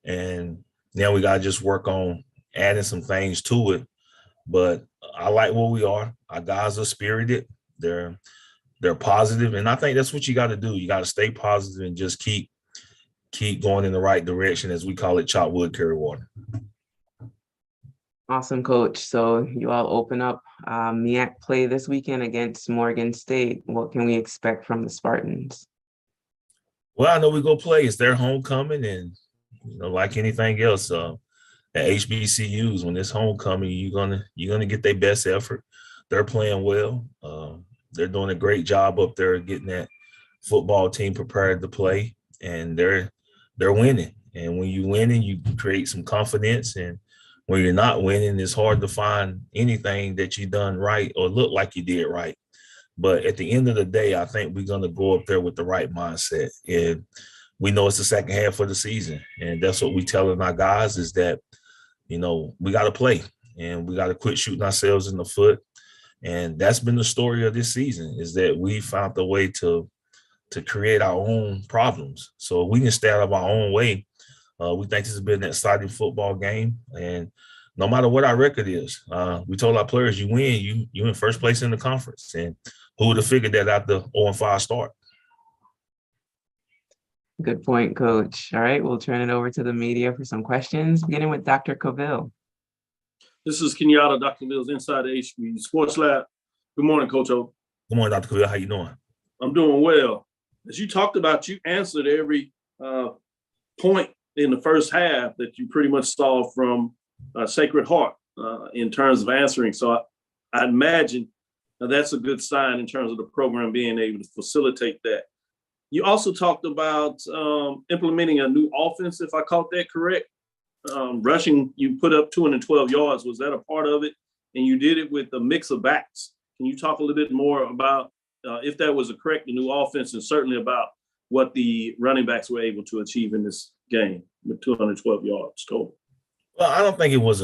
And now we got to just work on adding some things to it. But I like where we are. Our guys are spirited. They're positive. And I think that's what you got to do. You got to stay positive and just keep going in the right direction, as we call it, chop wood, carry water. Awesome, Coach. So you all open up MEAC play this weekend against Morgan State. What can we expect from the Spartans? Well, I know we go play. It's their homecoming, and like anything else, at HBCUs, when it's homecoming, you're gonna get their best effort. They're playing well. They're doing a great job up there getting that football team prepared to play, and they're winning. And when you're winning, you create some confidence. And when you're not winning, it's hard to find anything that you done right or look like you did right. But at the end of the day, I think we're going to go up there with the right mindset. And we know it's the second half of the season. And that's what we're telling our guys is that, we got to play and we got to quit shooting ourselves in the foot. And that's been the story of this season, is that we found a way to create our own problems. So we can stay out of our own way. We think this has been an exciting football game. And no matter what our record is, we told our players, you win, you in first place in the conference. And who would have figured that out the 0-5 start? Good point, Coach. All right, we'll turn it over to the media for some questions, beginning with Dr. Cavill. This is Kenyatta, Dr. Mills, inside the HB Sports Lab. Good morning, Coach O. Good morning, Dr. Cavill. How you doing? I'm doing well. As you talked about, you answered every point in the first half that you pretty much saw from Sacred Heart in terms of answering. So I imagine that's a good sign in terms of the program being able to facilitate that. You also talked about implementing a new offense, if I caught that correct. Rushing, you put up 212 yards. Was that a part of it? And you did it with a mix of backs. Can you talk a little bit more about if that was a correct, the new offense, and certainly about what the running backs were able to achieve in this game with 212 yards total? Well, I don't think it was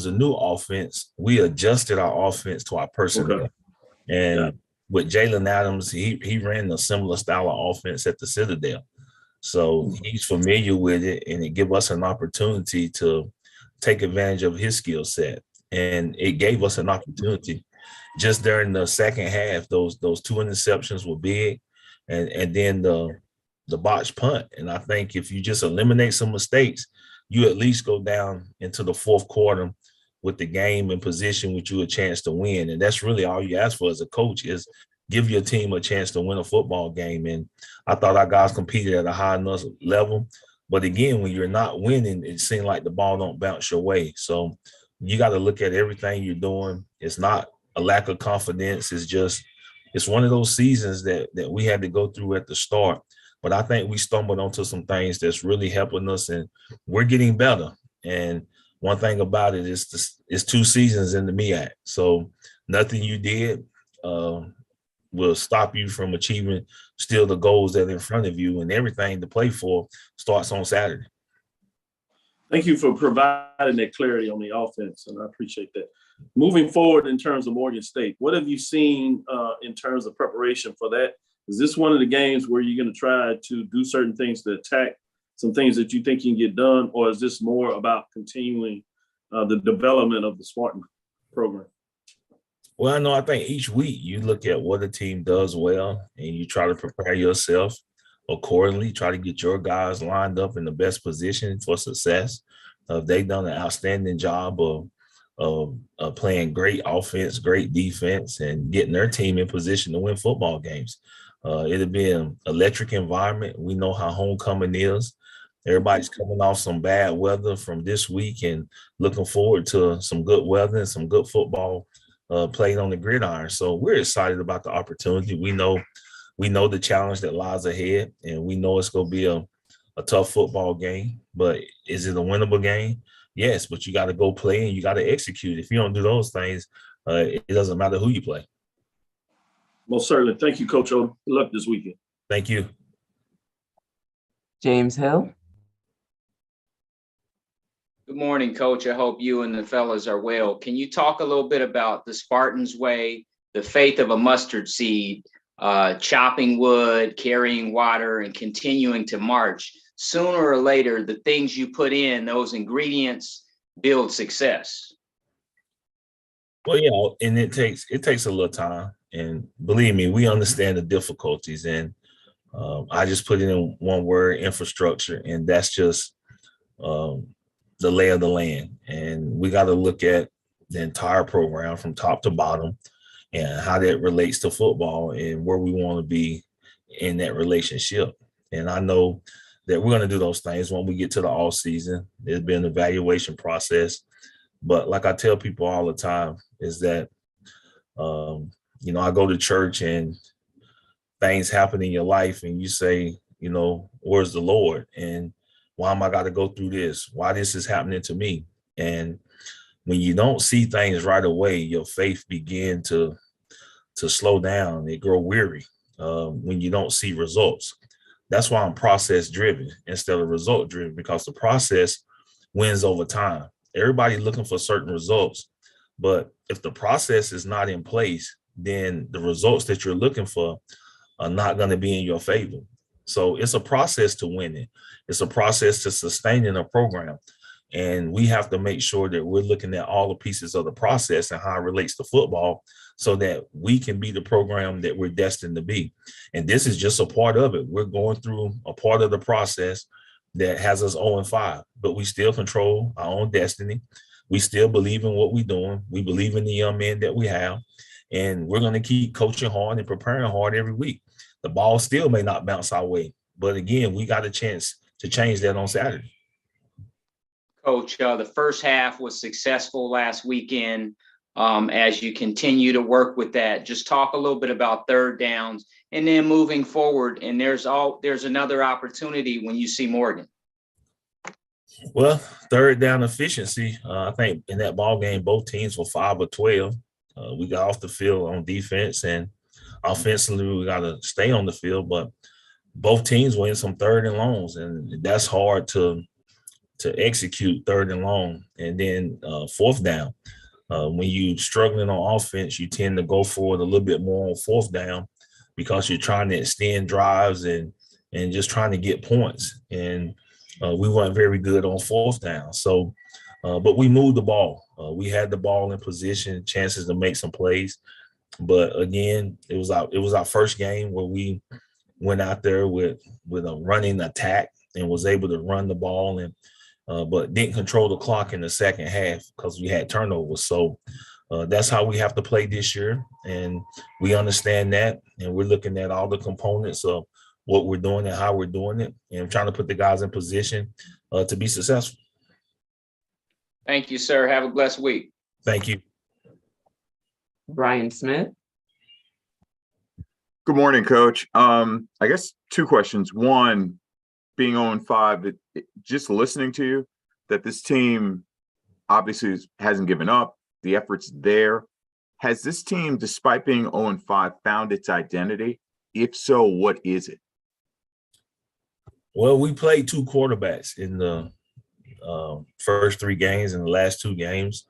a new offense. We adjusted our offense to our personnel. Okay. And with Jalen Adams, he ran a similar style of offense at the Citadel. So he's familiar with it, and it gave us an opportunity to take advantage of his skill set. And it gave us an opportunity just during the second half. Those two interceptions were big, and then the botched punt. And I think if you just eliminate some mistakes, you at least go down into the fourth quarter with the game in position with you a chance to win. And that's really all you ask for as a coach, is give your team a chance to win a football game. And I thought our guys competed at a high enough level. But again, when you're not winning, it seems like the ball don't bounce your way. So you got to look at everything you're doing. It's not a lack of confidence. It's one of those seasons that we had to go through at the start. But I think we stumbled onto some things that's really helping us, and we're getting better. And one thing about it is it's 2 seasons in the MEAC. So nothing you did will stop you from achieving still the goals that are in front of you, and everything to play for starts on Saturday. Thank you for providing that clarity on the offense, and I appreciate that. Moving forward in terms of Morgan State, what have you seen in terms of preparation for that? Is this one of the games where you're going to try to do certain things to attack some things that you think you can get done, or is this more about continuing the development of the Spartan program? Well, I think each week you look at what a team does well, and you try to prepare yourself accordingly, try to get your guys lined up in the best position for success. They've done an outstanding job of playing great offense, great defense, and getting their team in position to win football games. It'll be an electric environment. We know how homecoming is. Everybody's coming off some bad weather from this week and looking forward to some good weather and some good football played on the gridiron. So we're excited about the opportunity. We know the challenge that lies ahead, and we know it's going to be a tough football game. But is it a winnable game? Yes, but you got to go play and you got to execute. If you don't do those things, it doesn't matter who you play. Most certainly. Thank you, Coach O. Good luck this weekend. Thank you. James Hill. Good morning, Coach. I hope you and the fellas are well. Can you talk a little bit about the Spartans Way, the faith of a mustard seed, chopping wood, carrying water, and continuing to march? Sooner or later, the things you put in, those ingredients, build success. Well, and it takes a little time. And believe me, we understand the difficulties. And I just put it in one word: infrastructure. And that's just the lay of the land. And we got to look at the entire program from top to bottom and how that relates to football and where we want to be in that relationship. And I know that we're going to do those things when we get to the off season. There's been an evaluation process. But like I tell people all the time is that, I go to church and things happen in your life and you say, where's the Lord? And why am I got to go through this? Why this is happening to me? And when you don't see things right away, your faith begin to slow down. It grow weary when you don't see results. That's why I'm process driven instead of result driven, because the process wins over time. Everybody's looking for certain results, but if the process is not in place, then the results that you're looking for are not going to be in your favor. So it's a process to winning. It's a process to sustaining a program. And we have to make sure that we're looking at all the pieces of the process and how it relates to football so that we can be the program that we're destined to be. And this is just a part of it. We're going through a part of the process that has us 0-5, but we still control our own destiny. We still believe in what we're doing. We believe in the young men that we have, and we're going to keep coaching hard and preparing hard every week. The ball still may not bounce our way, but again, we got a chance to change that on Saturday. Coach, the first half was successful last weekend. As you continue to work with that, just talk a little bit about third downs and then moving forward. And there's another opportunity when you see Morgan. Well, third down efficiency. I think in that ball game, both teams were 5 of 12. We got off the field on defense, and offensively we got to stay on the field. But both teams were in some third and longs, and that's hard to execute third and long. And then fourth down. When you're struggling on offense, you tend to go for it a little bit more on fourth down because you're trying to extend drives and just trying to get points. And we weren't very good on fourth down. So, but we moved the ball. We had the ball in position, chances to make some plays. But again, it was our first game where we went out there with a running attack and was able to run the ball and but didn't control the clock in the second half because we had turnovers. So that's how we have to play this year. And we understand that. And we're looking at all the components of what we're doing and how we're doing it and trying to put the guys in position to be successful. Thank you, sir. Have a blessed week. Thank you. Brian Smith. Good morning, Coach. I guess two questions. One, being 0-5, just listening to you, that this team obviously hasn't given up. The effort's there. Has this team, despite being 0-5, found its identity? If so, what is it? Well, we played two quarterbacks in the first three games and the last two games.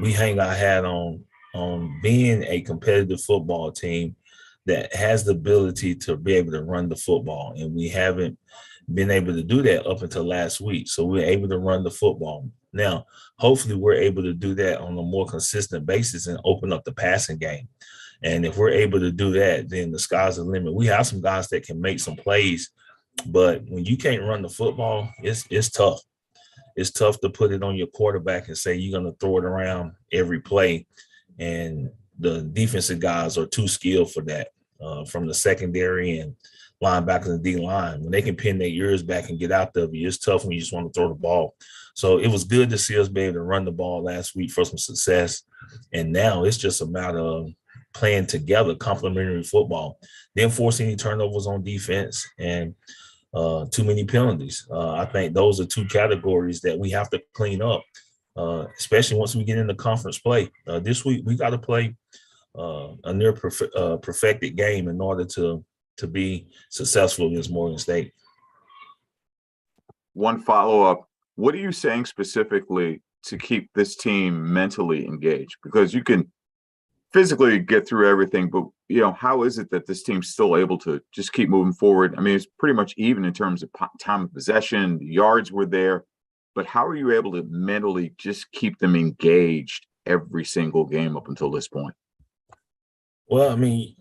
We hang our hat on being a competitive football team that has the ability to be able to run the football. And we haven't been able to do that up until last week. So we're able to run the football. Now, hopefully we're able to do that on a more consistent basis and open up the passing game. And if we're able to do that, then the sky's the limit. We have some guys that can make some plays, but when you can't run the football, it's tough. It's tough to put it on your quarterback and say you're going to throw it around every play. And the defensive guys are too skilled for that, from the secondary and linebackers and D-line. When they can pin their ears back and get out there, it's tough when you just want to throw the ball. So it was good to see us be able to run the ball last week for some success. And now it's just a matter of playing together, complementary football, then force any turnovers on defense and too many penalties. I think those are two categories that we have to clean up, especially once we get into conference play. This week, we got to play a near perfected game in order to be successful against Morgan State. One follow-up. What are you saying specifically to keep this team mentally engaged? Because you can physically get through everything, but how is it that this team's still able to just keep moving forward? I mean, it's pretty much even in terms of time of possession, the yards were there, but how are you able to mentally just keep them engaged every single game up until this point? Well, I mean,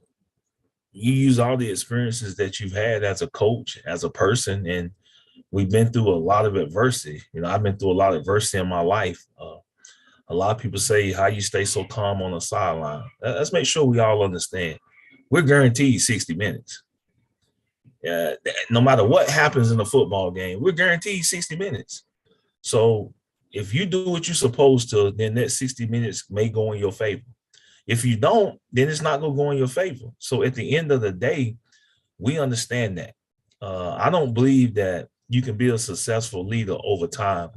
you use all the experiences that you've had as a coach, as a person, and we've been through a lot of adversity. I've been through a lot of adversity in my life. A lot of people say, how you stay so calm on the sideline? Let's make sure we all understand. We're guaranteed 60 minutes. No matter what happens in a football game, we're guaranteed 60 minutes. So if you do what you're supposed to, then that 60 minutes may go in your favor. If you don't, then it's not going to go in your favor. So at the end of the day, we understand that. I don't believe that you can be a successful leader over time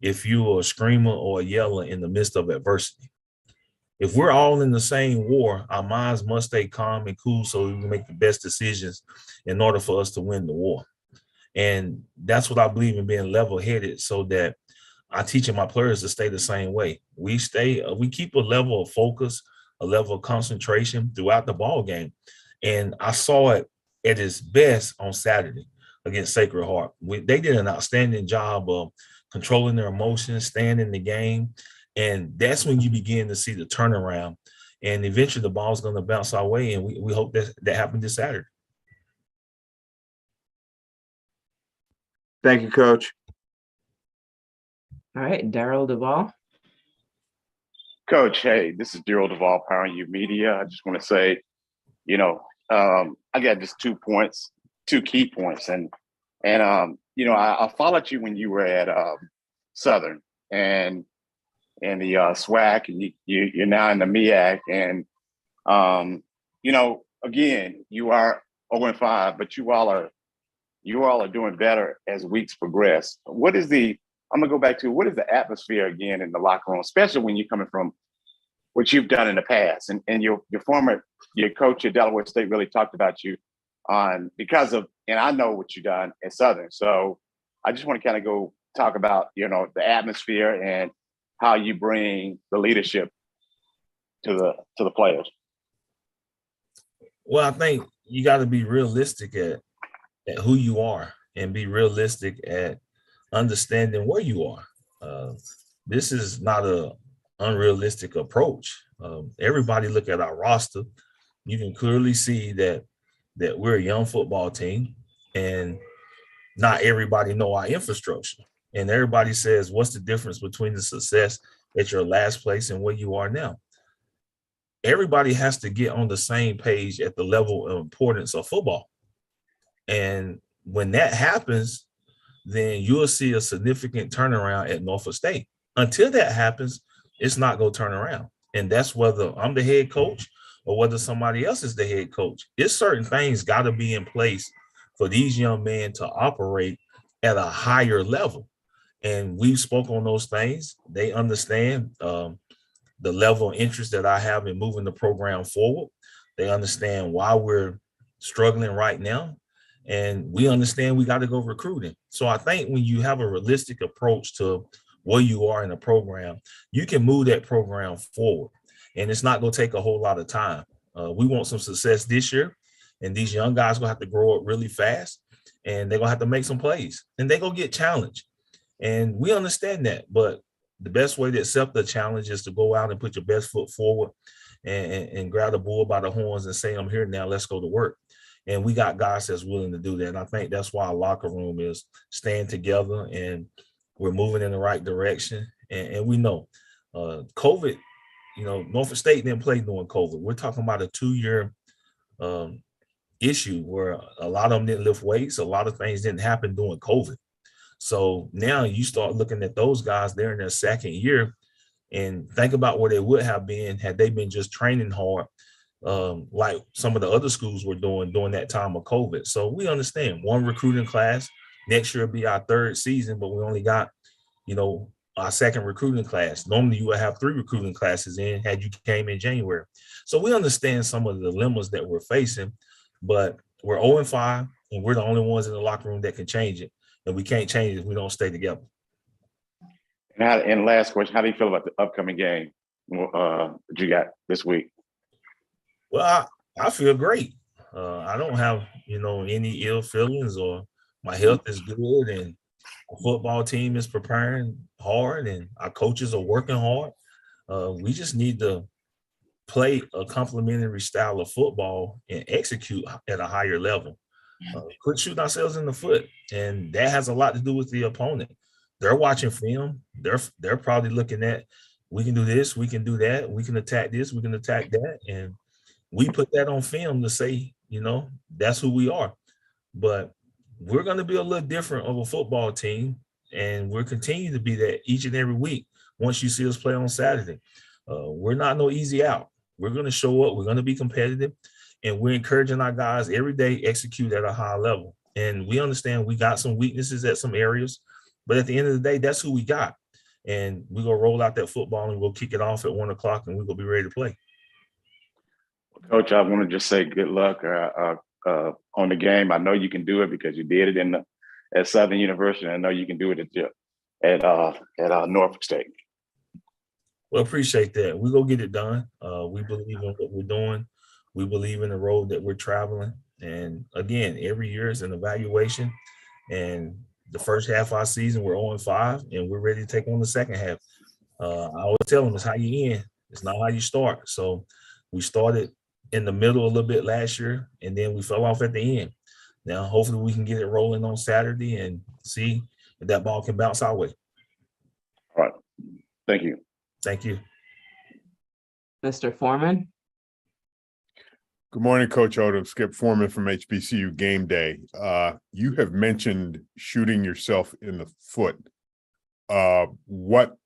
if you're a screamer or a yeller in the midst of adversity. If we're all in the same war, our minds must stay calm and cool so we can make the best decisions in order for us to win the war. And that's what I believe in, being level-headed, so that I teach my players to stay the same way. We keep a level of focus, a level of concentration throughout the ball game. And I saw it at its best on Saturday against Sacred Heart. They did an outstanding job of controlling their emotions, staying in the game. And that's when you begin to see the turnaround. And eventually the ball's going to bounce our way. And we hope that happened this Saturday. Thank you, Coach. All right, Daryl Duvall. Coach, hey, this is Daryl Duvall, Powering You Media. I just want to say, I got just 2 points, 2 key points. And I followed you when you were at Southern and the SWAC, and you're now in the MEAC. And, again, you are 0-5, but you all are doing better as weeks progress. I'm going to go back to, what is the atmosphere again in the locker room, especially when you're coming from what you've done in the past. And your coach at Delaware State really talked about you and I know what you've done at Southern. So I just want to kind of go talk about, the atmosphere and how you bring the leadership to the players. Well, I think you got to be realistic at who you are and be realistic at understanding where you are. This is not a unrealistic approach. Everybody look at our roster. You can clearly see that we're a young football team, and not everybody know our infrastructure. And everybody says, what's the difference between the success at your last place and where you are now? Everybody has to get on the same page at the level of importance of football. And when that happens, then you'll see a significant turnaround at Norfolk State. Until that happens, it's not going to turn around. And that's whether I'm the head coach or whether somebody else is the head coach. It's certain things got to be in place for these young men to operate at a higher level. And we've spoke on those things. They understand the level of interest that I have in moving the program forward. They understand why we're struggling right now. And we understand we got to go recruiting. So I think when you have a realistic approach to where you are in the program, you can move that program forward. And it's not going to take a whole lot of time. We want some success this year. And these young guys are going to have to grow up really fast. And they're going to have to make some plays. And they're going to get challenged. And we understand that. But the best way to accept the challenge is to go out and put your best foot forward and grab the bull by the horns and say, I'm here now, let's go to work. And we got guys that's willing to do that. And I think that's why our locker room is staying together and we're moving in the right direction. And we know COVID, Norfolk State didn't play during COVID. We're talking about a 2-year issue where a lot of them didn't lift weights. A lot of things didn't happen during COVID. So now you start looking at those guys, they're in their second year, and think about where they would have been had they been just training hard, like some of the other schools were doing during that time of COVID. So we understand one recruiting class. Next year will be our third season, but we only got, our second recruiting class. Normally you would have 3 recruiting classes in had you came in January. So we understand some of the dilemmas that we're facing, but we're 0-5, and we're the only ones in the locker room that can change it. And we can't change it if we don't stay together. And last question, how do you feel about the upcoming game that you got this week? Well, I feel great. I don't have, any ill feelings, or my health is good, and the football team is preparing hard, and our coaches are working hard. We just need to play a complementary style of football and execute at a higher level. Quit shooting ourselves in the foot, and that has a lot to do with the opponent. They're watching film. They're probably looking at, we can do this, we can do that, we can attack this, we can attack that, and we put that on film to say, that's who we are. But we're going to be a little different of a football team, and we're continuing to be that each and every week. Once you see us play on Saturday, we're not no easy out. We're going to show up. We're going to be competitive. And we're encouraging our guys every day execute at a high level. And we understand we got some weaknesses at some areas, but at the end of the day, that's who we got. And we're going to roll out that football and we'll kick it off at 1 o'clock and we're going to be ready to play. Coach, I want to just say good luck on the game. I know you can do it because you did it at Southern University. I know you can do it at Norfolk State. Well, appreciate that. We're going to get it done. We believe in what we're doing. We believe in the road that we're traveling. And again, every year is an evaluation. And the first half of our season, we're 0-5, and we're ready to take on the second half. I always tell them it's how you end. It's not how you start. So we started in the middle a little bit last year, and then we fell off at the end. Now, hopefully we can get it rolling on Saturday and see if that ball can bounce our way. All right. Thank you. Thank you. Mr. Foreman. Good morning, Coach Odom. Skip Foreman from HBCU Game Day. You have mentioned shooting yourself in the foot. What,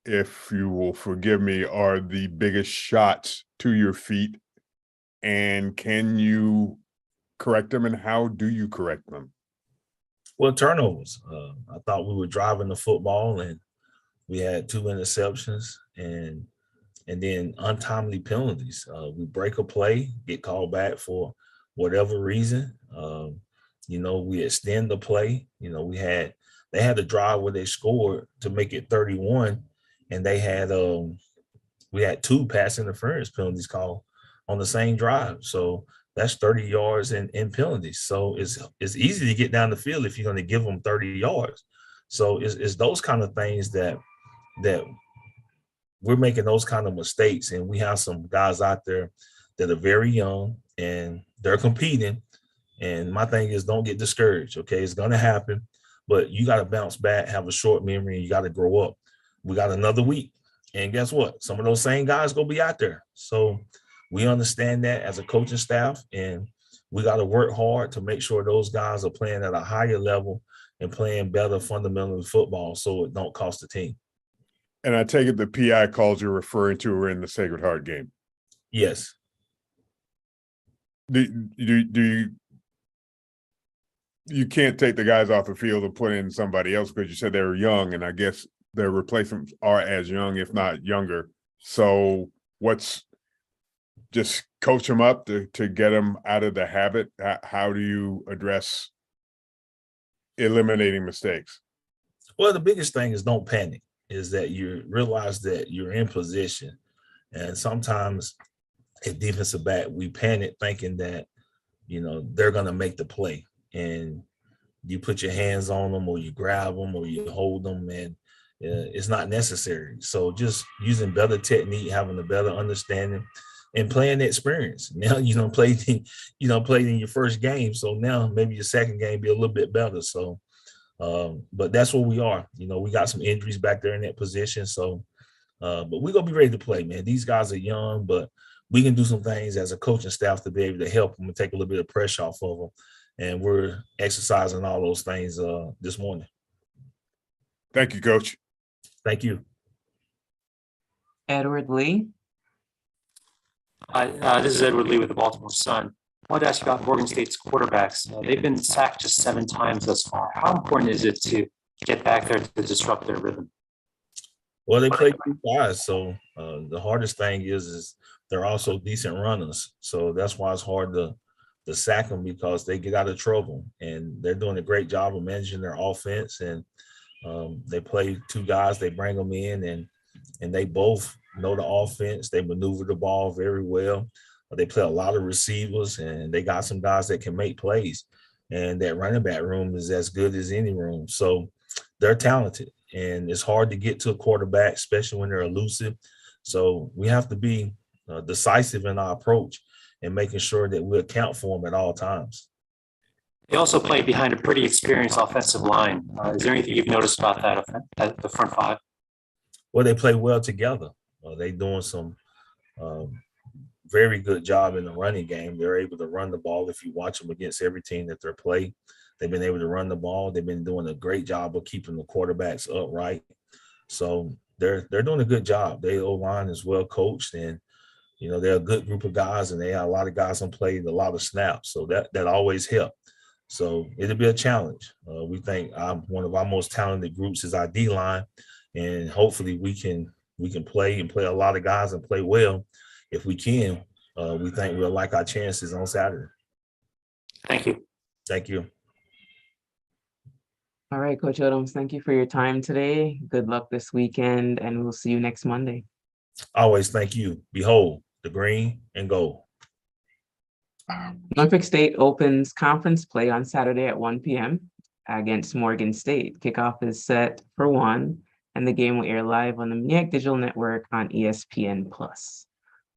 if you will forgive me, are the biggest shots to your feet? And can you correct them, and how do you correct them? Well, turnovers. I thought we were driving the football, and we had 2 interceptions. and then untimely penalties. We break a play, get called back for whatever reason. We extend the play. They had a drive where they scored to make it 31, and they had we had 2 pass interference penalties called on the same drive. So that's 30 yards in penalties. So it's easy to get down the field if you're going to give them 30 yards. So it's those kind of things that we're making those kind of mistakes, and we have some guys out there that are very young and they're competing. And my thing is, don't get discouraged. Okay, it's going to happen, but you got to bounce back, have a short memory, and you got to grow up. We got another week, and guess what? Some of those same guys gonna be out there. So we understand that as a coaching staff, and we got to work hard to make sure those guys are playing at a higher level and playing better fundamental football, so it don't cost the team. And I take it the PI calls you're referring to were in the Sacred Heart game. Yes. Do you can't take the guys off the field and put in somebody else because you said they were young, and I guess their replacements are as young, if not younger. So just coach them up to get them out of the habit? How do you address eliminating mistakes? Well, the biggest thing is don't panic, is that you realize that you're in position. And sometimes at defensive back, we panic thinking that, they're going to make the play. And you put your hands on them, or you grab them, or you hold them, and it's not necessary. So just using better technique, having a better understanding, and playing the experience. Now played in your first game, so now maybe your second game be a little bit better. So, but that's where we are. We got some injuries back there in that position. So, but we're gonna be ready to play, man. These guys are young, but we can do some things as a coaching staff to be able to help them and take a little bit of pressure off of them. And we're exercising all those things this morning. Thank you, Coach. Thank you. Edward Lee. Hi, this is Edward Lee with the Baltimore Sun. I wanted to ask you about Morgan State's quarterbacks. They've been sacked just 7 times thus far. How important is it to get back there to disrupt their rhythm? Well, they play 2 guys, so the hardest thing is they're also decent runners. So that's why it's hard to sack them, because they get out of trouble, and they're doing a great job of managing their offense. And they play 2 guys, they bring them in, and they both know the offense. They maneuver the ball very well. They play a lot of receivers, and they got some guys that can make plays. And that running back room is as good as any room. So they're talented, and it's hard to get to a quarterback, especially when they're elusive. So we have to be decisive in our approach and making sure that we account for them at all times. They also play behind a pretty experienced offensive line. Is there anything you've noticed about that, the front 5? Well, they play well together. They're doing some very good job in the running game. They're able to run the ball. If you watch them against every team that they're playing, they've been able to run the ball. They've been doing a great job of keeping the quarterbacks upright. So they're doing a good job. Their O-line is well coached, and they're a good group of guys, and they have a lot of guys on played a lot of snaps. So that always helps. So it'll be a challenge. We think one of our most talented groups is our D-line, and hopefully we can play a lot of guys and play well. If we can, we think we'll like our chances on Saturday. Thank you. Thank you. All right, Coach Adams, thank you for your time today. Good luck this weekend, and we'll see you next Monday. Always thank you. Behold, the green and gold. Norfolk State opens conference play on Saturday at 1 p.m. against Morgan State. Kickoff is set for 1, and the game will air live on the MEAC Digital Network on ESPN+.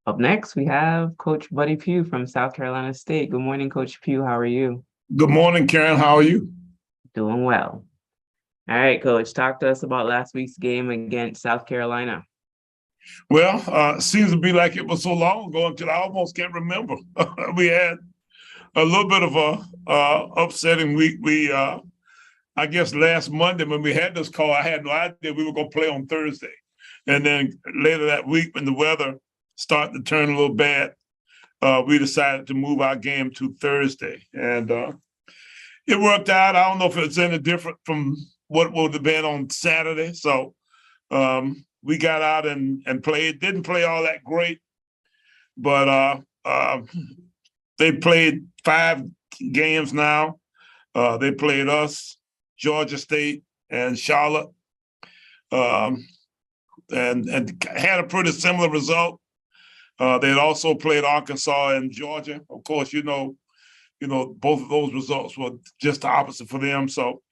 Up next, we have Coach Buddy Pugh from South Carolina State. Good morning, Coach Pugh. How are you? Good morning, Karen. How are you? Doing well. All right, Coach, talk to us about last week's game against South Carolina. Well, seems to be like it was so long ago until I almost can't remember. We had a little bit of a upsetting week. I guess last Monday when we had this call, I had no idea we were going to play on Thursday. And then later that week when the weather started to turn a little bad, we decided to move our game to Thursday. And it worked out. I don't know if it's any different from what would have been on Saturday. So we got out and played. Didn't play all that great, but they played 5 games now. They played us, Georgia State, and Charlotte, and had a pretty similar result. They had also played Arkansas and Georgia. Of course, both of those results were just the opposite for them. So,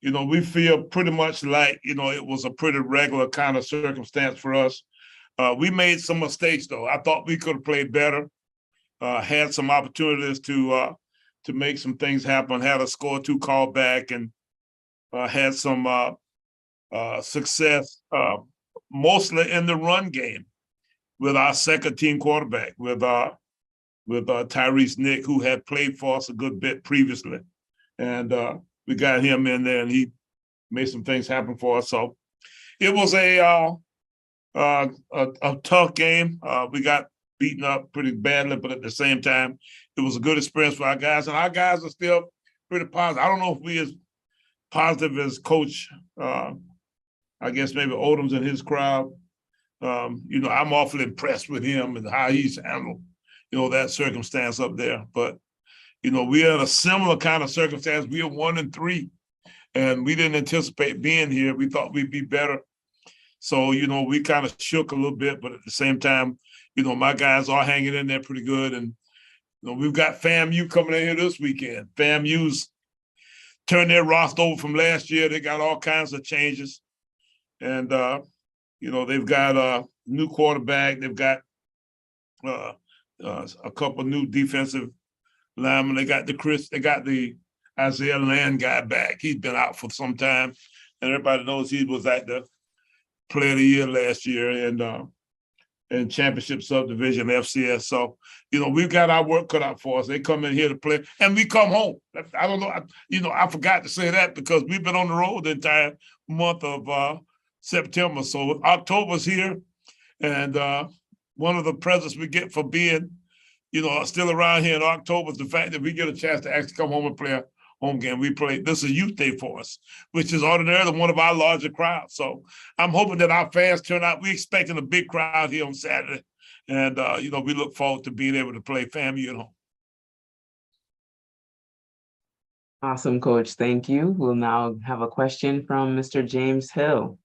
we feel pretty much like, it was a pretty regular kind of circumstance for us. We made some mistakes, though. I thought we could have played better, had some opportunities to make some things happen, had a score 2 call back, and had some success, mostly in the run game with our second team quarterback, with Tyrese Nick, who had played for us a good bit previously. And we got him in there, and he made some things happen for us. So it was a tough game. We got beaten up pretty badly, but at the same time, it was a good experience for our guys. And our guys are still pretty positive. I don't know if we as positive as Coach, I guess maybe Odom's and his crowd. I'm awfully impressed with him and how he's handled, that circumstance up there. But, we're in a similar kind of circumstance. We are 1-3, and we didn't anticipate being here. We thought we'd be better. So, we kind of shook a little bit, but at the same time, my guys are hanging in there pretty good. And, we've got FAMU coming in here this weekend. FAMU's turned their roster over from last year. They got all kinds of changes. And, they've got a new quarterback. They've got a couple new defensive linemen. They got the Isaiah Land guy back. He's been out for some time, and everybody knows he was at the Player of the Year last year and Championship Subdivision FCS. So, we've got our work cut out for us. They come in here to play, and we come home. I don't know. I forgot to say that because we've been on the road the entire month of September. So October's here, and one of the presents we get for being, still around here in October is the fact that we get a chance to actually come home and play a home game. This is a youth day for us, which is ordinarily one of our larger crowds. So I'm hoping that our fans turn out. We're expecting a big crowd here on Saturday, and we look forward to being able to play FAMU at home. Awesome, Coach. Thank you. We'll now have a question from Mr. James Hill.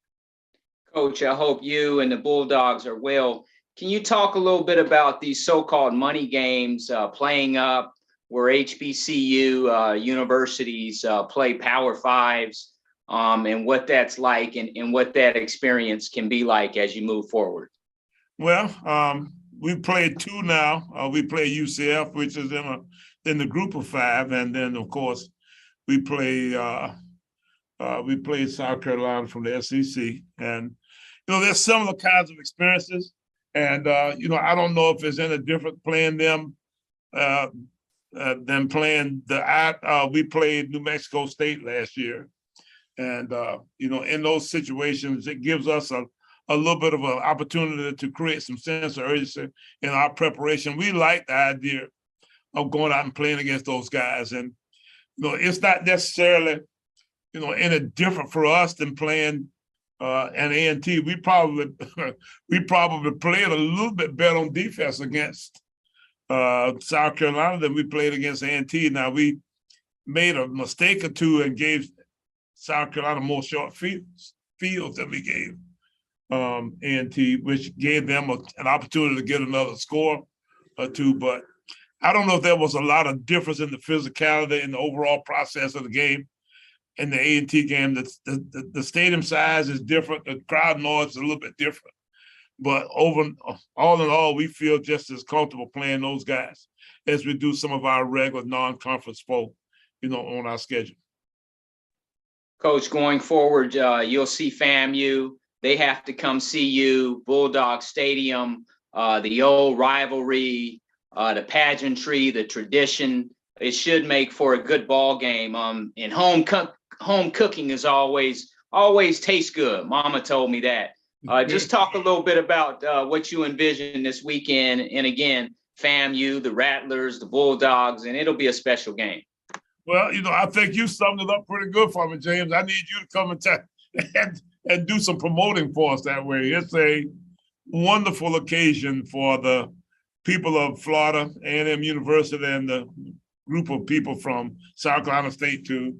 Coach, I hope you and the Bulldogs are well. Can you talk a little bit about these so-called money games playing up where HBCU universities play Power Fives and what that's like and what that experience can be like as you move forward? Well, we played 2 now. We play UCF, which is in the group of 5. And then, of course, we play South Carolina from the SEC. And, there's similar kinds of experiences. And, I don't know if it's any different playing them than playing we played New Mexico State last year. And, in those situations, it gives us a little bit of an opportunity to create some sense of urgency in our preparation. We like the idea of going out and playing against those guys. And, it's not necessarily, any different for us than playing and A&T. We probably played a little bit better on defense against South Carolina than we played against A&T. Now, we made a mistake or two and gave South Carolina more short fields than we gave A&T, which gave them an opportunity to get another score or 2. But I don't know if there was a lot of difference in the physicality and the overall process of the game. In the A&T game, the stadium size is different. The crowd noise is a little bit different. But all in all, we feel just as comfortable playing those guys as we do some of our regular non-conference folk, on our schedule. Coach, going forward, you'll see FAMU. They have to come see you, Bulldog Stadium, the old rivalry, the pageantry, the tradition. It should make for a good ball game. And home cooking is always tastes good. Mama told me that. Just talk a little bit about what you envision this weekend. And again, FAMU, the Rattlers, the Bulldogs, and it'll be a special game. Well, I think you summed it up pretty good for me, James. I need you to come and and do some promoting for us that way. It's a wonderful occasion for the people of Florida, A&M University, and the group of people from South Carolina State to,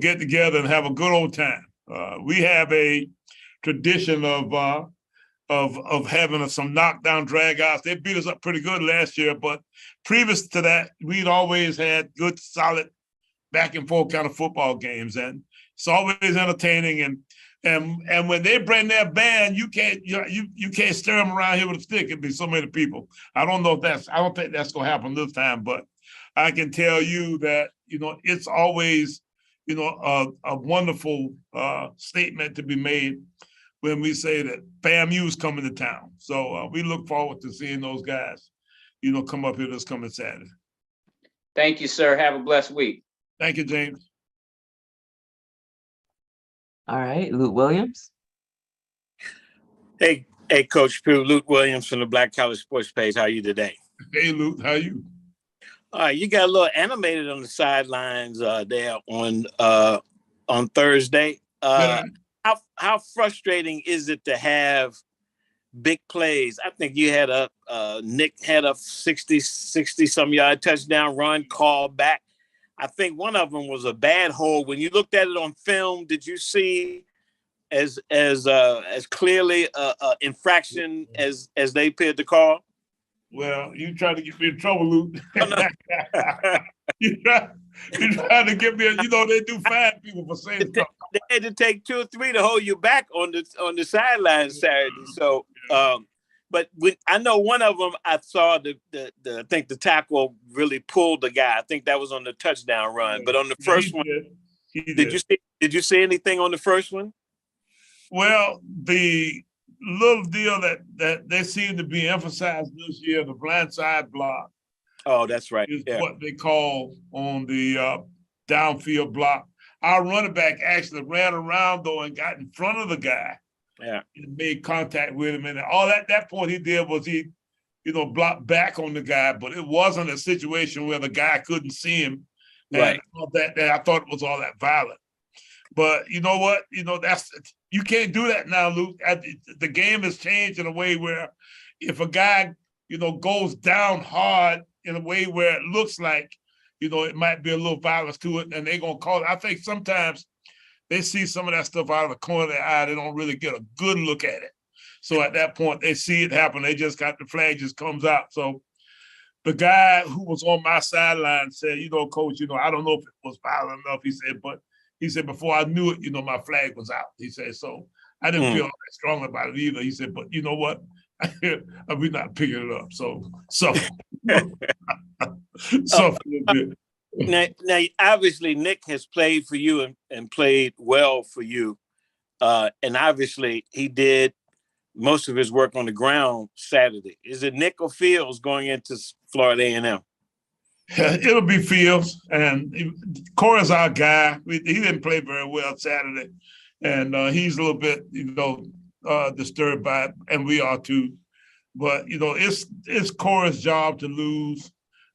get together and have a good old time. We have a tradition of having some knockdown drag-outs. They beat us up pretty good last year, but previous to that, we'd always had good, solid back and forth kind of football games, and it's always entertaining. And when they bring their band, you can't stir them around here with a stick. It'd be so many people. I don't think that's gonna happen this time, but I can tell you that it's always a wonderful statement to be made when we say that FAMU's coming to town. So we look forward to seeing those guys, come up here this coming Saturday. Thank you, sir. Have a blessed week. Thank you, James. All right, Luke Williams. Hey, Coach Pugh, Luke Williams from the Black College Sports Page. How are you today? Hey, Luke, how are you? All right, you got a little animated on the sidelines there on Thursday. How frustrating is it to have big plays? I think you had Nick had a 60 some yard touchdown run called back. I think one of them was a bad hold. When you looked at it on film, did you see as clearly a infraction as they appeared to call? Well, you trying to get me in trouble, Luke. you trying to get me. They do fine people for saying stuff. They had to take 2 or 3 to hold you back on the sideline Saturday. So, but I know one of them. I saw I think the tackle really pulled the guy. I think that was on the touchdown run. But on the first one, did you see anything on the first one? Well, the little deal that they seem to be emphasized this year, the blindside block. Oh, that's right. Is what they call on the downfield block. Our running back actually ran around though and got in front of the guy. Yeah, and made contact with him, and all that point he did was he, blocked back on the guy, but it wasn't a situation where the guy couldn't see him. Right. And that I thought it was all that violent. But you know what? You can't do that now, Luke. The game has changed in a way where if a guy, goes down hard in a way where it looks like, it might be a little violence to it, and they're gonna call it. I think sometimes they see some of that stuff out of the corner of their eye. They don't really get a good look at it. So at that point, they see it happen. They just got the flag just comes out. So the guy who was on my sideline said, Coach, I don't know if it was violent enough. He said, before I knew it, my flag was out. He said, so I didn't feel that strong about it either. He said, but you know what? We're not picking it up. So suffer a little bit. Now, obviously, Nick has played for you and played well for you. And obviously, he did most of his work on the ground Saturday. Is it Nick or Fields going into Florida A&M? It'll be Fields. And Corey's our guy. He didn't play very well Saturday. And he's a little bit, disturbed by it. And we are too. But, it's Corey's job to lose.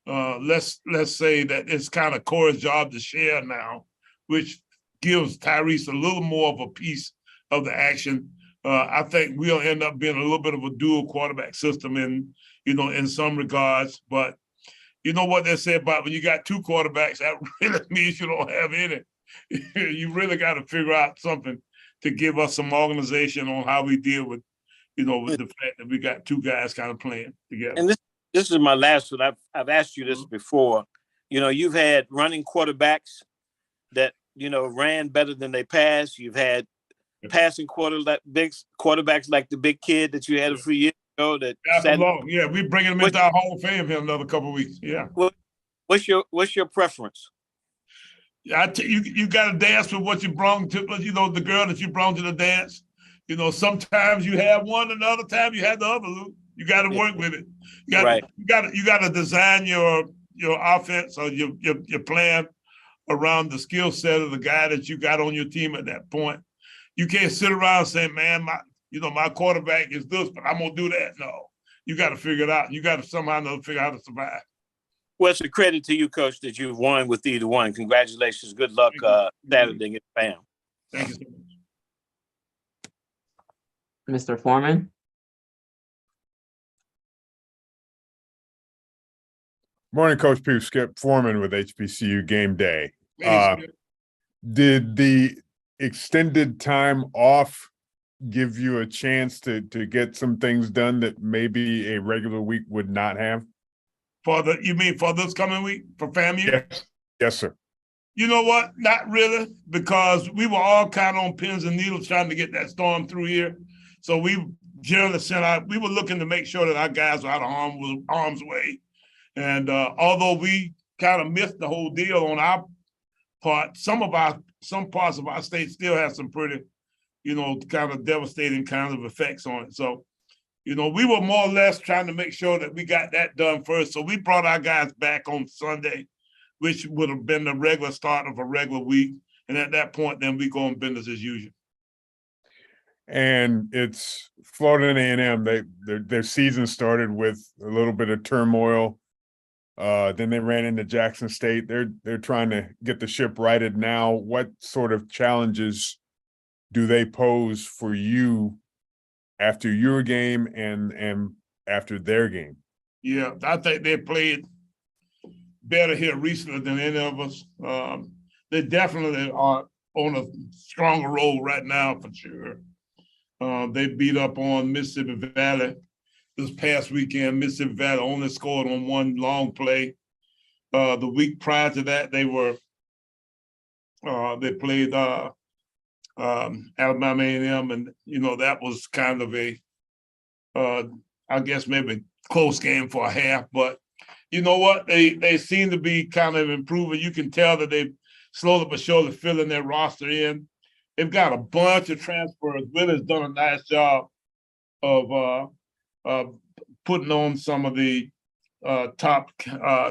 Let's say that it's kind of Corey's job to share now, which gives Tyrese a little more of a piece of the action. I think we'll end up being a little bit of a dual quarterback system in some regards. But you know what they say about when you got 2 quarterbacks, that really means you don't have any. You really got to figure out something to give us some organization on how we deal with, with the fact that we got 2 guys kind of playing together. And this is my last one. I've asked you this before. You've had running quarterbacks that, ran better than they passed. You've had passing quarterbacks like the big kid that you had a few years ago. Yeah, we bringing him into our Hall of Fame here in another couple of weeks. Yeah. What's your preference? You got to dance with what you brought to, the girl that you brought to the dance. Sometimes you have one, and the other time you have the other, Luke. You got to work with it. You got to design your offense or your plan around the skill set of the guy that you got on your team at that point. You can't sit around saying, man, my quarterback is this, but I'm gonna do that. No, you got to figure it out. You got to somehow figure out how to survive. Well, it's a credit to you, Coach, that you've won with either one. Congratulations. Good luck Saturday against Bam. Thank you so much. Mr. Foreman? Morning, Coach Pugh. Skip Foreman with HBCU Game Day. Hey, Skip. Did the extended time off give you a chance to get some things done that maybe a regular week would not have? You mean for this coming week for FAMU? Yes, sir. You know what? Not really, because we were all kind of on pins and needles trying to get that storm through here. So we generally we were looking to make sure that our guys were out of harm's way. And although we kind of missed the whole deal on our part, some parts of our state still have some pretty, kind of devastating kind of effects on it. So, we were more or less trying to make sure that we got that done first. So we brought our guys back on Sunday, which would have been the regular start of a regular week. And at that point, then we go on business as usual. And it's Florida A&M. Their season started with a little bit of turmoil. Then they ran into Jackson State. They're trying to get the ship righted now. What sort of challenges do they pose for you after your game and after their game? Yeah, I think they played better here recently than any of us. They definitely are on a stronger roll right now for sure. They beat up on Mississippi Valley this past weekend. Mississippi Valley only scored on one long play. The week prior to that, they played Alabama A&M, and that was kind of a, I guess maybe close game for a half. But you know what? They seem to be kind of improving. You can tell that they slowly but surely filling their roster in. They've got a bunch of transfers. Willie's done a nice job of putting on some of the top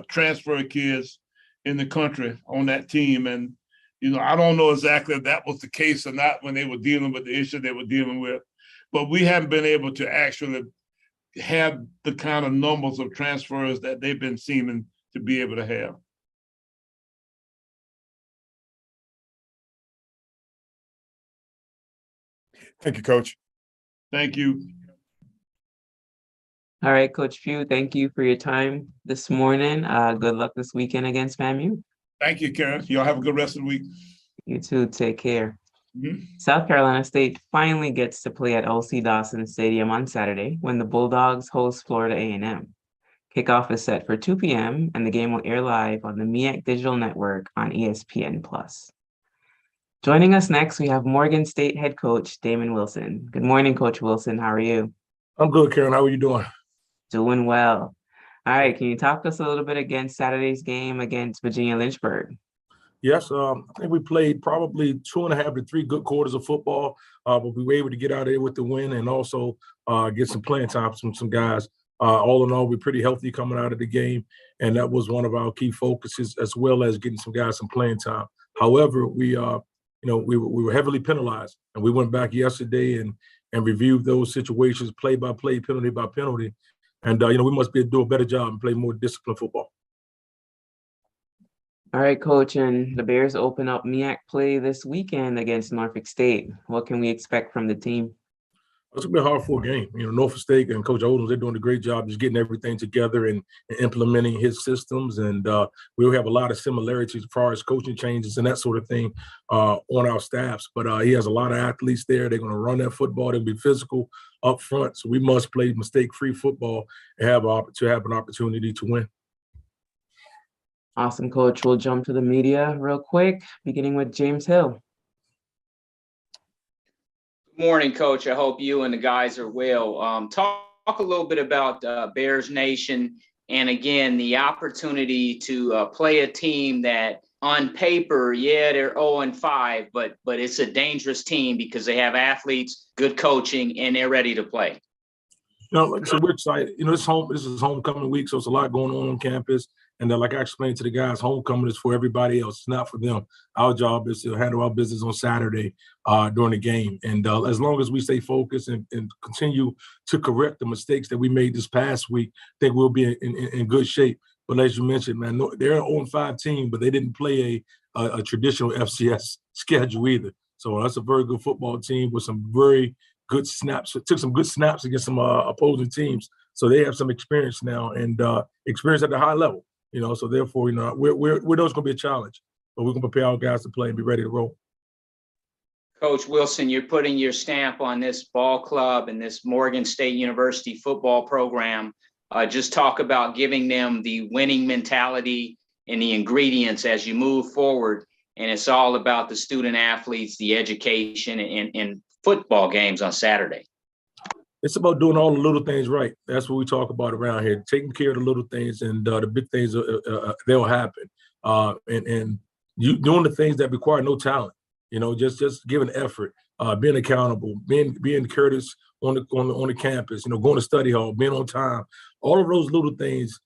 transfer kids in the country on that team. And, I don't know exactly if that was the case or not when they were dealing with the issue they were dealing with, but we haven't been able to actually have the kind of numbers of transfers that they've been seeming to be able to have. Thank you, Coach. Thank you. All right, Coach Pugh, thank you for your time this morning. Good luck this weekend against FAMU. Thank you, Karen. Y'all have a good rest of the week. You too. Take care. Mm-hmm. South Carolina State finally gets to play at LC Dawson Stadium on Saturday when the Bulldogs host Florida A&M. Kickoff is set for 2 p.m. and the game will air live on the MEAC digital network on ESPN+. Joining us next, we have Morgan State head coach Damon Wilson. Good morning, Coach Wilson. How are you? I'm good, Karen. How are you doing? Doing well. All right, can you talk to us a little bit against Saturday's game against Virginia Lynchburg? Yes, I think we played probably 2.5 to 3 good quarters of football, but we were able to get out of there with the win and also get some playing time from some guys. All in all, we're pretty healthy coming out of the game, and that was one of our key focuses, as well as getting some guys some playing time. However, we were heavily penalized, and we went back yesterday and reviewed those situations play by play, penalty by penalty. And, we must do a better job and play more disciplined football. All right, Coach, and the Bears open up MEAC play this weekend against Norfolk State. What can we expect from the team? It's going to be a hard-fought game. Norfolk State and Coach Oldham, they're doing a great job just getting everything together and implementing his systems. And we'll have a lot of similarities as far as coaching changes and that sort of thing on our staffs. But he has a lot of athletes there. They're going to run that football. They'll be physical up front. So we must play mistake-free football and have an opportunity to win. Awesome, Coach. We'll jump to the media real quick, beginning with James Hill. Morning, Coach. I hope you and the guys are well. Talk a little bit about Bears Nation and, again, the opportunity to play a team that on paper, they're 0-5, but it's a dangerous team because they have athletes, good coaching, and they're ready to play. Like I said, we're excited. This is homecoming week, so it's a lot going on campus. And like I explained to the guys, homecoming is for everybody else. It's not for them. Our job is to handle our business on Saturday during the game. And as long as we stay focused and continue to correct the mistakes that we made this past week, I think we'll be in good shape. But as you mentioned, man, they're an 0-5 team, but they didn't play a traditional FCS schedule either. So that's a very good football team with some very good snaps, took some good snaps against some opposing teams. So they have some experience now and experience at the high level. So therefore, we know it's going to be a challenge, but we're going to prepare our guys to play and be ready to roll. Coach Wilson, you're putting your stamp on this ball club and this Morgan State University football program. Just talk about giving them the winning mentality and the ingredients as you move forward. And it's all about the student athletes, the education, and football games on Saturday. It's about doing all the little things right. That's what we talk about around here, taking care of the little things, and the big things, they'll happen. And you doing the things that require no talent, just giving effort, being accountable, being courteous on the campus, going to study hall, being on time. All of those little things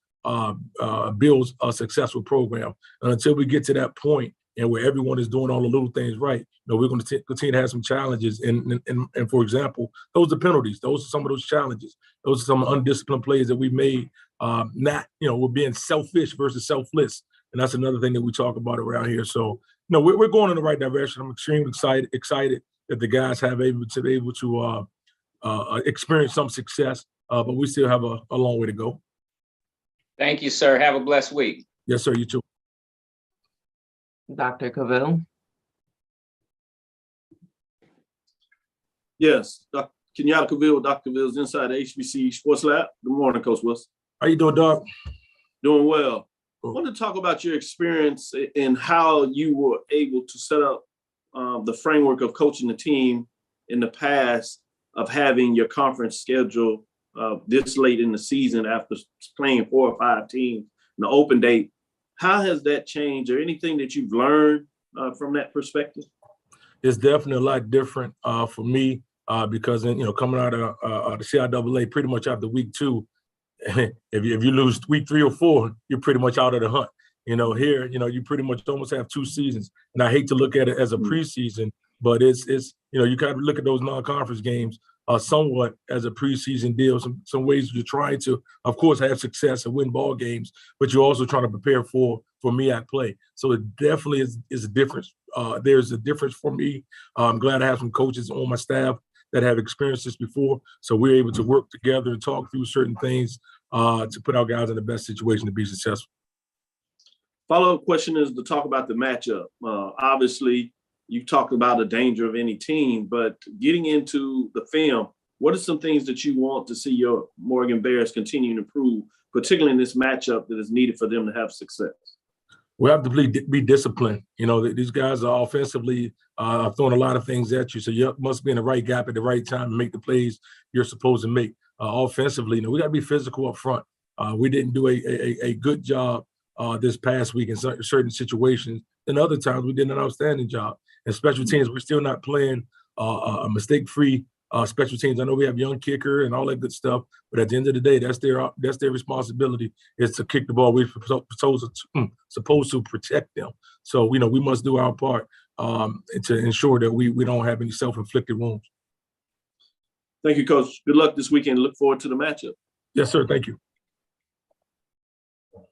builds a successful program. And until we get to that point and where everyone is doing all the little things right, we're going to continue to have some challenges. And for example, those are penalties. Those are some of those challenges. Those are some undisciplined plays that we made. We're being selfish versus selfless. And that's another thing that we talk about around here. So, we're going in the right direction. I'm extremely excited that the guys have able to experience some success, but we still have a long way to go. Thank you, sir. Have a blessed week. Yes, sir. You too. Dr. Cavill. Yes, Dr. Kenyatta Cavill, Dr. Cavill's inside the HBC Sports Lab. Good morning, Coach Wilson. How you doing, Doc? Doing well. I want to talk about your experience and how you were able to set up the framework of coaching the team in the past of having your conference schedule this late in the season after playing 4 or 5 teams in the open date. How has that changed, or anything that you've learned from that perspective? It's definitely a lot different for me because coming out of the CIAA pretty much after week 2, if you lose week 3 or 4, you're pretty much out of the hunt. Here, you pretty much almost have 2 seasons, and I hate to look at it as a preseason, but it's you kind of look at those non-conference games somewhat as a preseason deal. Some ways you're trying to, of course, have success and win ball games, but you're also trying to prepare for MEAC play. So it definitely is a difference. There's a difference for me. I'm glad I have some coaches on my staff that have experienced this before, so we're able to work together and talk through certain things to put our guys in the best situation to be successful. Follow-up question is to talk about the matchup. Obviously, you've talked about the danger of any team, but getting into the film, what are some things that you want to see your Morgan Bears continue to improve, particularly in this matchup that is needed for them to have success? We have to be disciplined. These guys are offensively throwing a lot of things at you, so you must be in the right gap at the right time and make the plays you're supposed to make. Offensively, we got to be physical up front. We didn't do a good job this past week in certain situations. And other times we did an outstanding job. And special teams, we're still not playing a mistake-free special teams. I know we have young kicker and all that good stuff, but at the end of the day, that's their responsibility is to kick the ball. We're supposed to protect them. So we must do our part to ensure that we don't have any self-inflicted wounds. Thank you, Coach. Good luck this weekend. Look forward to the matchup. Yes, sir. Thank you.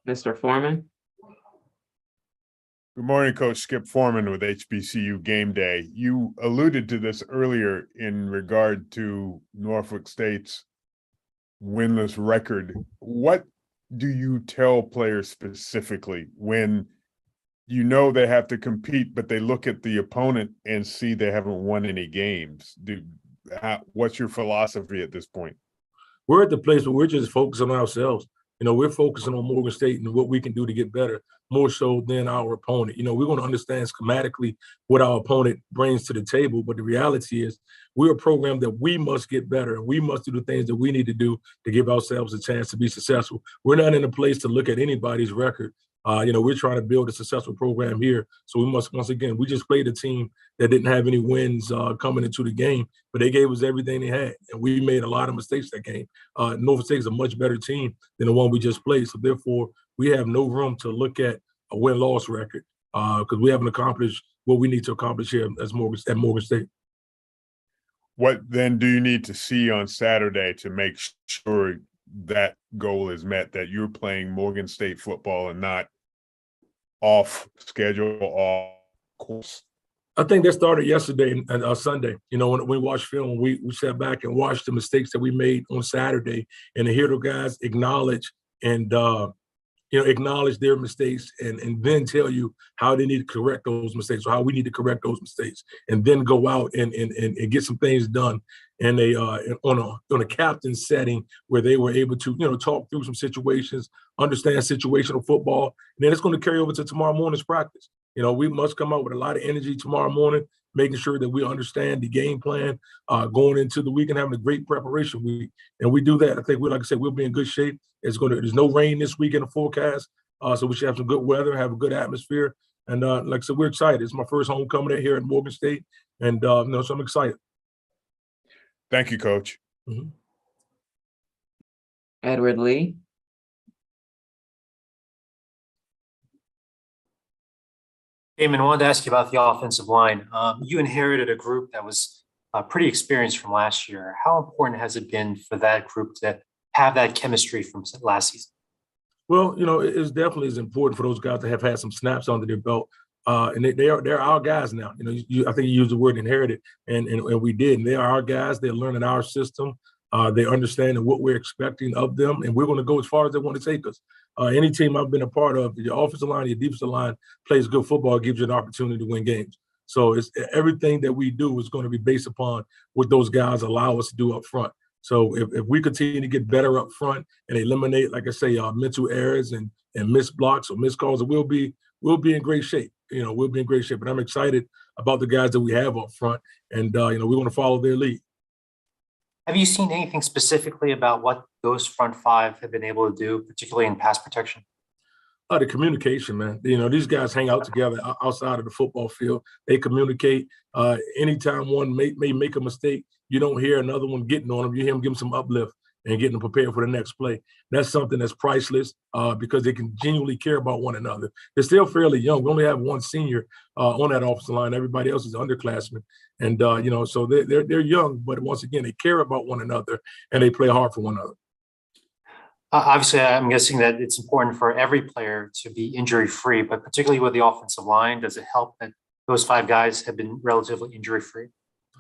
Mr. Foreman. Good morning, Coach Skip Foreman with HBCU Game Day. You alluded to this earlier in regard to Norfolk State's winless record. What do you tell players specifically when they have to compete, but they look at the opponent and see they haven't won any games? What's your philosophy at this point? We're at the place where we're just focusing on ourselves. We're focusing on Morgan State and what we can do to get better, more so than our opponent. We're going to understand schematically what our opponent brings to the table, but the reality is we're a program that we must get better, and we must do the things that we need to do to give ourselves a chance to be successful. We're not in a place to look at anybody's record. We're trying to build a successful program here. So we must, once again, we just played a team that didn't have any wins coming into the game, but they gave us everything they had. And we made a lot of mistakes that game. Norfolk State is a much better team than the one we just played. So therefore, we have no room to look at a win-loss record because we haven't accomplished what we need to accomplish here at Morgan State. What then do you need to see on Saturday to make sure that goal is met, that you're playing Morgan State football and not off schedule, off course? I think that started yesterday and Sunday. You know, when we watched film, we sat back and watched the mistakes that we made on Saturday, and to hear the guys acknowledge and acknowledge their mistakes and then tell you how they need to correct those mistakes or how we need to correct those mistakes, and then go out and get some things done. And they on a captain setting where they were able to talk through some situations, understand situational football, and then it's going to carry over to tomorrow morning's practice. We must come out with a lot of energy tomorrow morning, making sure that we understand the game plan going into the week and having a great preparation week. And we do that. I think like I said, we'll be in good shape. There's no rain this week in the forecast, so we should have some good weather, have a good atmosphere. And like I said, we're excited. It's my first homecoming here at Morgan State, and so I'm excited. Thank you, Coach. Mm-hmm. Edward Lee. Damon, I wanted to ask you about the offensive line. You inherited a group that was pretty experienced from last year. How important has it been for that group to have that chemistry from last season? Well, it's definitely is important for those guys to have had some snaps under their belt. And they're our guys now. I think you used the word inherited, and we did. And they are our guys. They're learning our system. They understand what we're expecting of them, and we're going to go as far as they want to take us. Any team I've been a part of, your offensive line, your defensive line plays good football, gives you an opportunity to win games. So it's everything that we do is going to be based upon what those guys allow us to do up front. So if we continue to get better up front and eliminate, like I say, mental errors and missed blocks or missed calls, we'll be in great shape. We'll be in great shape. But I'm excited about the guys that we have up front, and we want to follow their lead. Have you seen anything specifically about what those front five have been able to do, particularly in pass protection? The communication, man. These guys hang out together outside of the football field. They communicate. Anytime one may make a mistake, you don't hear another one getting on them. You hear them give them some uplift and getting them prepared for the next play. That's something that's priceless because they can genuinely care about one another. They're still fairly young. We only have one senior on that offensive line. Everybody else is underclassmen. And, so they're young, but once again, they care about one another and they play hard for one another. Obviously, I'm guessing that it's important for every player to be injury-free, but particularly with the offensive line, does it help that those five guys have been relatively injury-free?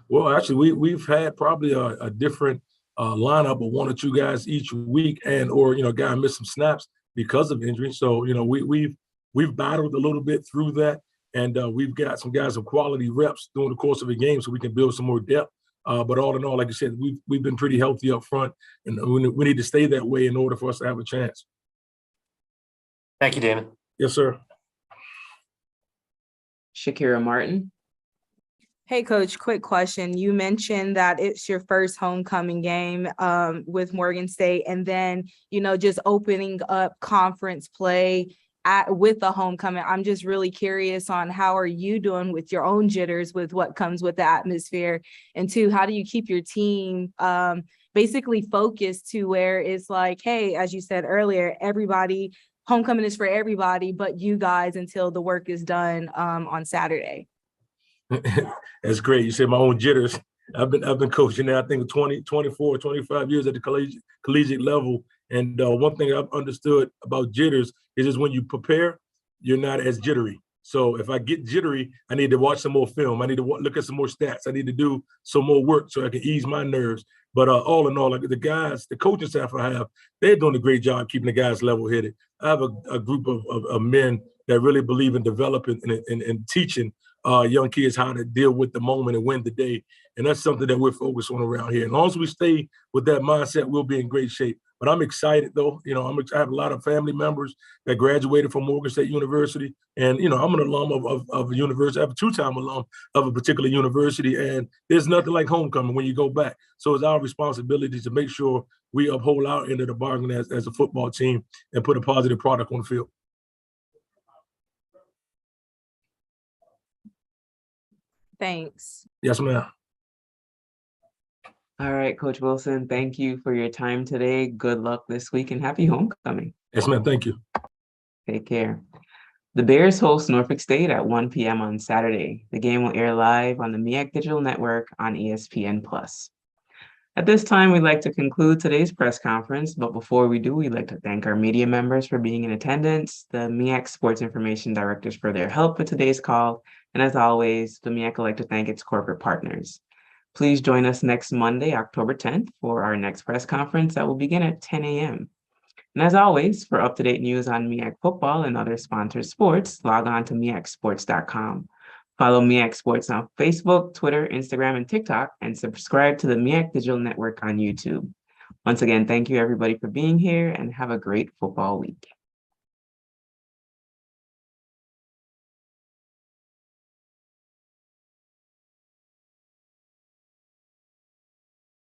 Well, actually, we've had probably a different lineup of one or two guys each week, or guy missed some snaps because of injury. So we've battled a little bit through that, and we've got some guys of quality reps during the course of a game, so we can build some more depth. But all in all, like I said, we've been pretty healthy up front, and we need to stay that way in order for us to have a chance. Thank you, Damon. Yes, sir. Shakira Martin. Hey, Coach, quick question. You mentioned that it's your first homecoming game with Morgan State, and then, just opening up conference play with the homecoming. I'm just really curious on how are you doing with your own jitters with what comes with the atmosphere? And two, how do you keep your team basically focused to where it's like, hey, as you said earlier, homecoming is for everybody, but you guys until the work is done on Saturday. That's great. You said my own jitters. I've been coaching now, I think 24, 25 years at the collegiate level. And one thing I've understood about jitters is just when you prepare, you're not as jittery. So if I get jittery, I need to watch some more film. I need to look at some more stats. I need to do some more work so I can ease my nerves. But all in all, like the guys, the coaching staff I have, they're doing a great job keeping the guys level-headed. I have a group of men that really believe in developing and teaching young kids how to deal with the moment and win the day. And that's something that we're focused on around here. As long as we stay with that mindset, we'll be in great shape. But I'm excited, though. I have a lot of family members that graduated from Morgan State University. And, I'm an alum of a university. I'm a two-time alum of a particular university. And there's nothing like homecoming when you go back. So it's our responsibility to make sure we uphold our end of the bargain as a football team and put a positive product on the field. Thanks. Yes, ma'am. All right, Coach Wilson, thank you for your time today. Good luck this week and happy homecoming. Yes, ma'am. Thank you. Take care. The Bears host Norfolk State at 1 p.m. on Saturday. The game will air live on the MEAC Digital Network on ESPN+. At this time, we'd like to conclude today's press conference, but before we do, we'd like to thank our media members for being in attendance, the MEAC Sports Information Directors for their help with today's call, And as always, the MEAC would like to thank its corporate partners. Please join us next Monday, October 10th, for our next press conference that will begin at 10 a.m. And as always, for up-to-date news on MEAC football and other sponsored sports, log on to meacsports.com. Follow MEAC Sports on Facebook, Twitter, Instagram, and TikTok, and subscribe to the MEAC Digital Network on YouTube. Once again, thank you everybody for being here and have a great football week.